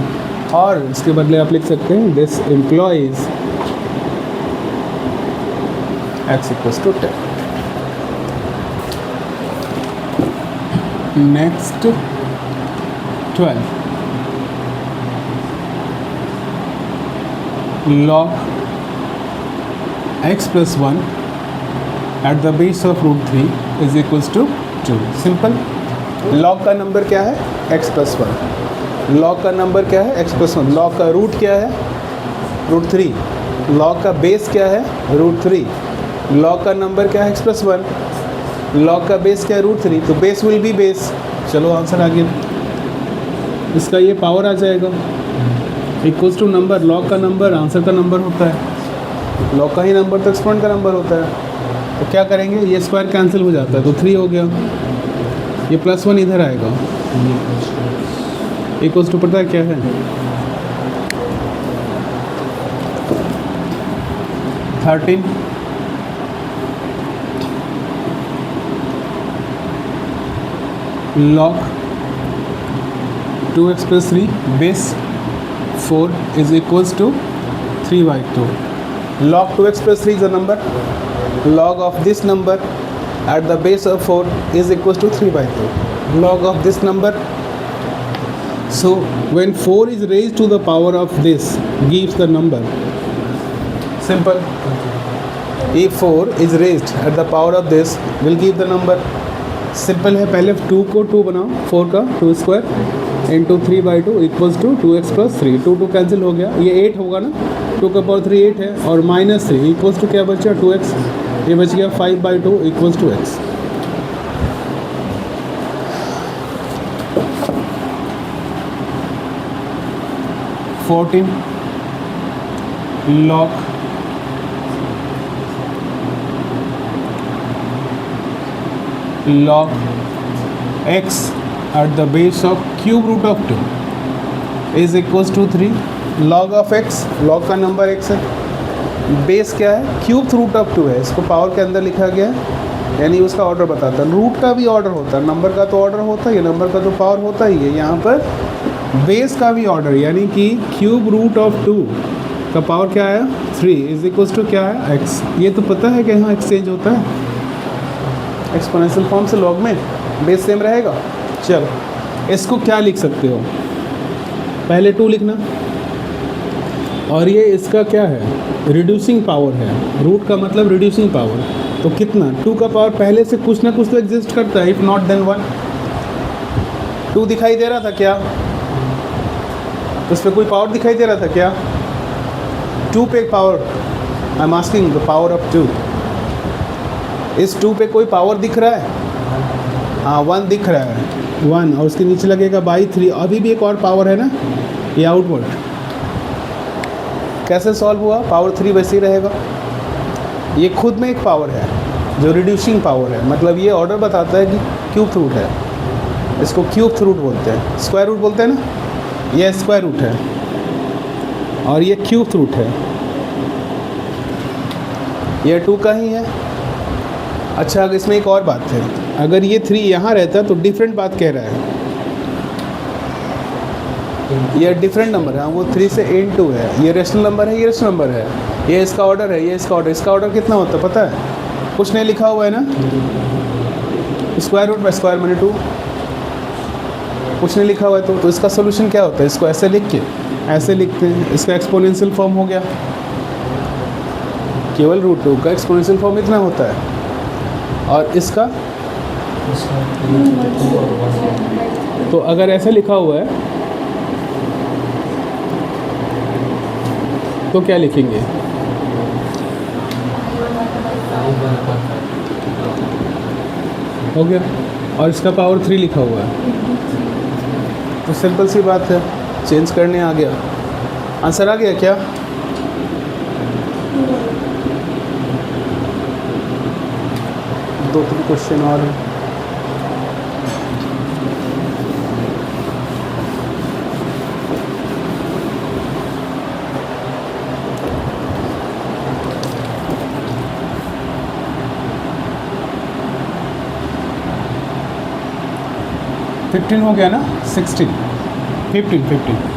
और इसके बदले आप लिख सकते हैं this implies x equal to 10। Next 12, log x plus 1 at the base of root 3 is equals to 2। Simple. log का number क्या है, x plus 1। log का नंबर क्या है, x plus 1। log का रूट क्या है, रूट 3। log का बेस क्या है, रूट 3। log का नंबर क्या है, x plus 1। log का बेस क्या है, रूट 3। तो बेस विल बी बेस। चलो आंसर आ गया। इसका ये पावर आ जाएगा इक्वल्स टू नंबर। log का नंबर आंसर का नंबर होता है, log का ही नंबर तो एक्सपोनेंट का नंबर होता है। तो क्या करेंगे, ये स्क्वायर कैंसिल हो जाता है तो 3 हो गया। ये +1 इधर आएगा, इक्वल्स टू पता है क्या है, 13 log 2x plus 3 base 4 is equals to 3/2। log 2x plus 3 is a number, log of this number at the base of 4 is equals to 3/2 log of this number। So when 4 is raised to the power of this gives the number, simple। if 4 is raised at the power of this will give the number, simple है। पहले 2 को 2 बनाओ, 4 का 2 square into 3/2 equals to 2x plus 3। 2 2 cancel हो गया, ये 8 होगा ना, 2 का पावर 3 8 है, और -3 इक्वल्स टू क्या बचा, 2x। ये बच गया 5/2 equals to x। log log x at the base of cube root of 2 is equals to 3। log of x, log का नंबर x है, बेस क्या है, क्यूब रूट ऑफ 2 है, इसको पावर के अंदर लिखा गया है, यानी उसका ऑर्डर बताता है। रूट का भी ऑर्डर होता है, नंबर का तो ऑर्डर होता ही है, नंबर का तो पावर होता ही है। यहाँ पर बेस का भी ऑर्डर, यानी कि क्यूब रूट ऑफ 2 का पावर क्या है, 3 इज इक्वल्स टू क्या है, x। ये तो पता है कि यहाँ एक्सचेंज होता है एक्सपोनेंशियल फॉर्म से लॉग में, बेस सेम रहेगा। चलो इसको क्या लिख सकते हो, पहले 2 लिखना, और ये इसका क्या है, रिड्यूसिंग पावर है। रूट का मतलब रिड्यूसिंग पावर, तो कितना, 2 का पावर पहले से कुछ ना कुछ तो एग्जिस्ट करता है, इफ नॉट देन 1। 2 दिखाई दे रहा था क्या, उस पर कोई पावर दिखाई दे रहा था क्या, 2 पे power, I am asking the power of 2। इस 2 पे कोई पावर दिख रहा है, हाँ 1 दिख रहा है, 1, और उसके नीचे लगेगा बाई 3। अभी भी एक और पावर है ना, ये आउटवर्ड। कैसे सॉल्व हुआ, पावर 3 वैसे ही रहेगा। ये खुद में एक पावर है जो रिड्यूसिंग पावर है, मतलब ये ऑर्डर बताता है कि क्यूब रूट है, इसको क्यूब रूट बोलते हैं, स्क्वायर रूट बोलते हैं ना, ये स्क्वायर रूट है और ये क्यूब रूट है, ये 2 का ही है। अच्छा, अगर इसमें एक और बात है, अगर ये 3 यहाँ रहता तो डिफरेंट बात कह रहा है, ये डिफरेंट नंबर है, वो 3 से n2 है, ये रेशनल नंबर है, ये रेशनल नंबर है, ये इसका ऑर्डर है, ये इसका ऑर्डर। इसका ऑर्डर कितना होता है पता है, कुछ नहीं लिखा हुआ है ना, स्क्वायर रूट बाय स्क्वायर माने 2, कुछ नहीं लिखा हुआ है। तो इसका सोल्यूशन क्या होता है, इसको ऐसे लिख के ऐसे लिखते हैं, इसका एक्सपोनेंशियल फॉर्म हो गया, केवल रूट 2 का एक्सपोनेंशियल फॉर्म इतना होता है, और इसका तो अगर ऐसा लिखा हुआ है तो क्या लिखेंगे, हो गया, और इसका पावर 3 लिखा हुआ है, तो सिंपल सी बात है, चेंज करने आ गया। आंसर आ गया क्या? दो तीन क्वेश्चन और हैं। फिफ्टीन हो गया ना? 16 15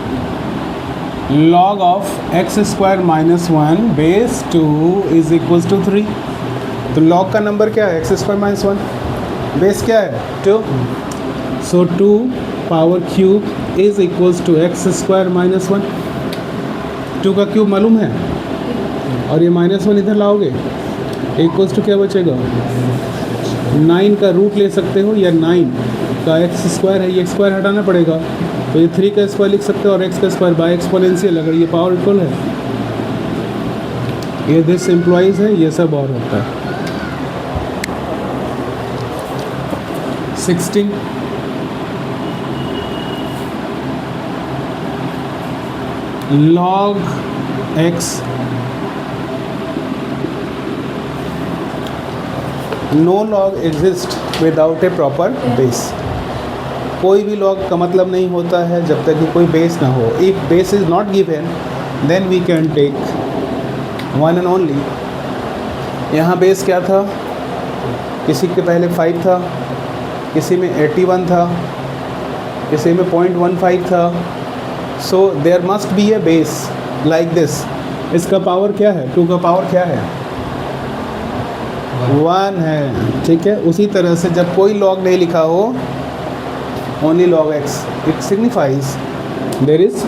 log of x square minus one base 2 is equals to 3। तो log का नंबर क्या है? X square minus one, base क्या है? 2। So 2 power cube is equals to x square minus one. 2 का क्यूब मालूम है, और ये माइनस वन इधर लाओगे, इक्वल्स टू क्या बचेगा? 9 का रूट ले सकते हो, या 9 का एक्स स्क्वायर है, ये स्क्वायर हटाना पड़ेगा, तो ये 3 का स्क्वायर लिख सकते हो, और एक्स का स्क्वायर बाय एक्सपोनेंशियल, अगर ये पावर इक्वल है, ये दिस एम्प्लॉइज है, ये सब और होता है। 16 log x, no log exist without a proper base. कोई भी log का मतलब नहीं होता है जब तक कि कोई बेस ना हो। If base is not given then we can take one and only. यहाँ बेस क्या था? किसी के पहले 5 था, किसी में 81 था, किसी में 0.15 था। So there must be a base like this. इसका पावर क्या है? 2 का पावर क्या है? 1 है, ठीक है। उसी तरह से जब कोई log नहीं लिखा हो, only log x, it signifies there is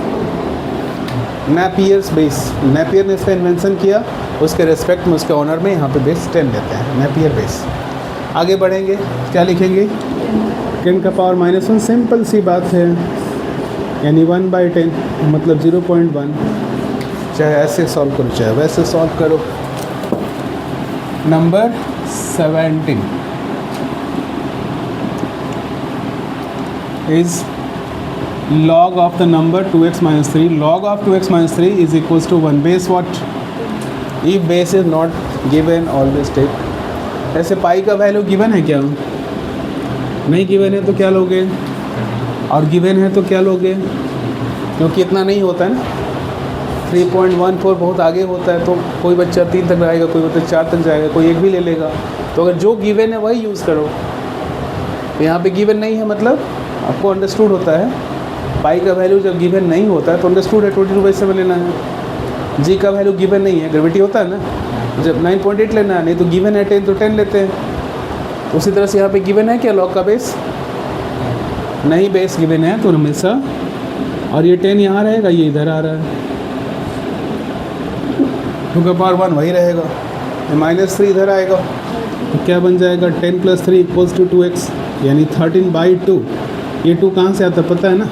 Napier's base. Napier ने इसका इन्वेंशन किया, उसके रेस्पेक्ट में उसके ऑनर में यहाँ पे बेस 10 लेते हैं, नेपियर बेस। आगे बढ़ेंगे, क्या लिखेंगे? 10 का पावर माइनस वन, सिंपल सी बात है, यानी 1/10 मतलब 0.1। चाहे ऐसे सॉल्व करो चाहे वैसे सॉल्व करो। Number 17 is log of the number 2x minus 3. Log of 2x minus 3 is equals to 1. Base what? If base is not given, always take. ऐसे पाई का वैल्यू गिवन है क्या? नहीं गिवन है तो क्या लोगे? और गिवन है तो क्या लोगे? क्योंकि इतना नहीं होता है ना, 3.14 बहुत आगे होता है, तो कोई बच्चा 3 तक आएगा, कोई बच्चा 4 तक जाएगा, कोई 1 भी ले लेगा। तो अगर जो गिवन है वही यूज़ करो। तो यहाँ पे गिवन नहीं है मतलब आपको अंडरस्टूड होता है। पाई का वैल्यू जब गिवन नहीं होता है तो अंडरस्टूड है 22/7 लेना है। जी का वैल्यू गिवन नहीं है, ग्रेविटी होता है ना, जब 9.8 लेना है, नहीं तो गिवन है 10 तो 10 लेते हैं। उसी तरह से यहाँ पे गिवन है क्या log का बेस? नहीं बेस गिवन है तो हमेशा, और ये 10 यहाँ रहेगा, ये इधर आ रहा है, 2 का पावर 1 वही रहेगा, -3 इधर आएगा, तो क्या बन जाएगा? 10 + 3 = 2x, यानी 13/2। ये 2 कहाँ से आता है पता है ना?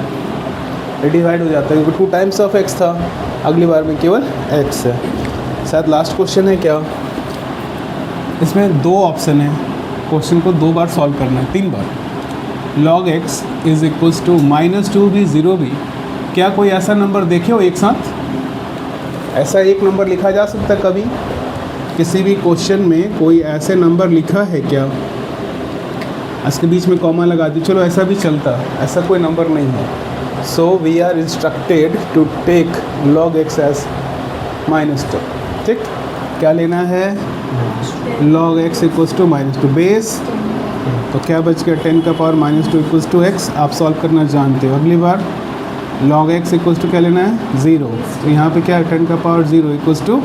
ये डिवाइड हो जाता है, क्योंकि 2 टाइम्स ऑफ x था, अगली बार में केवल x है। शायद लास्ट क्वेश्चन है क्या? इसमें 2 ऑप्शन है, क्वेश्चन को 2 बार सॉल्व करना है, 3 बार। log x is equals to -2 भी 0 भी। क्या कोई ऐसा नंबर देखे हो एक साथ? ऐसा एक नंबर लिखा जा सकता है कभी? किसी भी क्वेश्चन में कोई ऐसे नंबर लिखा है क्या? इसके बीच में कॉमा लगा दी, चलो ऐसा भी चलता, ऐसा कोई नंबर नहीं है। So we are instructed to take log x as -2। ठीक, क्या लेना है? log x equals to -2 base, तो क्या बच गया? 10 का पावर -2 इक्वल्स टू x। आप सॉल्व करना जानते हो। अगली बार log x इक्वल्स टू क्या लेना है? 0। तो यहाँ पे क्या है? 10 का power 0 equals to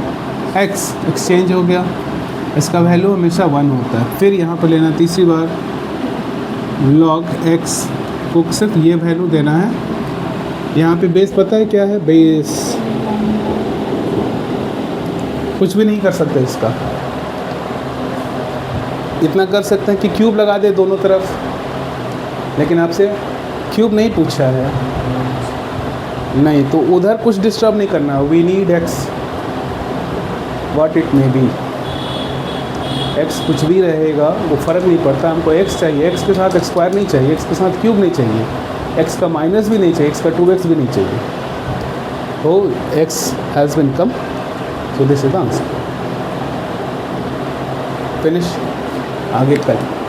x, exchange हो गया, इसका वैल्यू हमेशा 1 होता है। फिर यहाँ पर लेना तीसरी बार log x को सिर्फ ये वैल्यू देना है। यहाँ पे बेस पता है क्या है? बेस कुछ भी नहीं कर सकते इसका, इतना कर सकते हैं कि क्यूब लगा दे दोनों तरफ, लेकिन आपसे क्यूब नहीं पूछा है, नहीं तो उधर कुछ डिस्टर्ब नहीं करना। We need x what it may be. x कुछ भी रहेगा वो फ़र्क नहीं पड़ता, हमको x चाहिए, x के साथ स्क्वायर नहीं चाहिए, x के साथ क्यूब नहीं चाहिए, x का माइनस भी नहीं चाहिए, x का 2x भी नहीं चाहिए। तो x has been come, so this is the answer. Finish, आगे करें।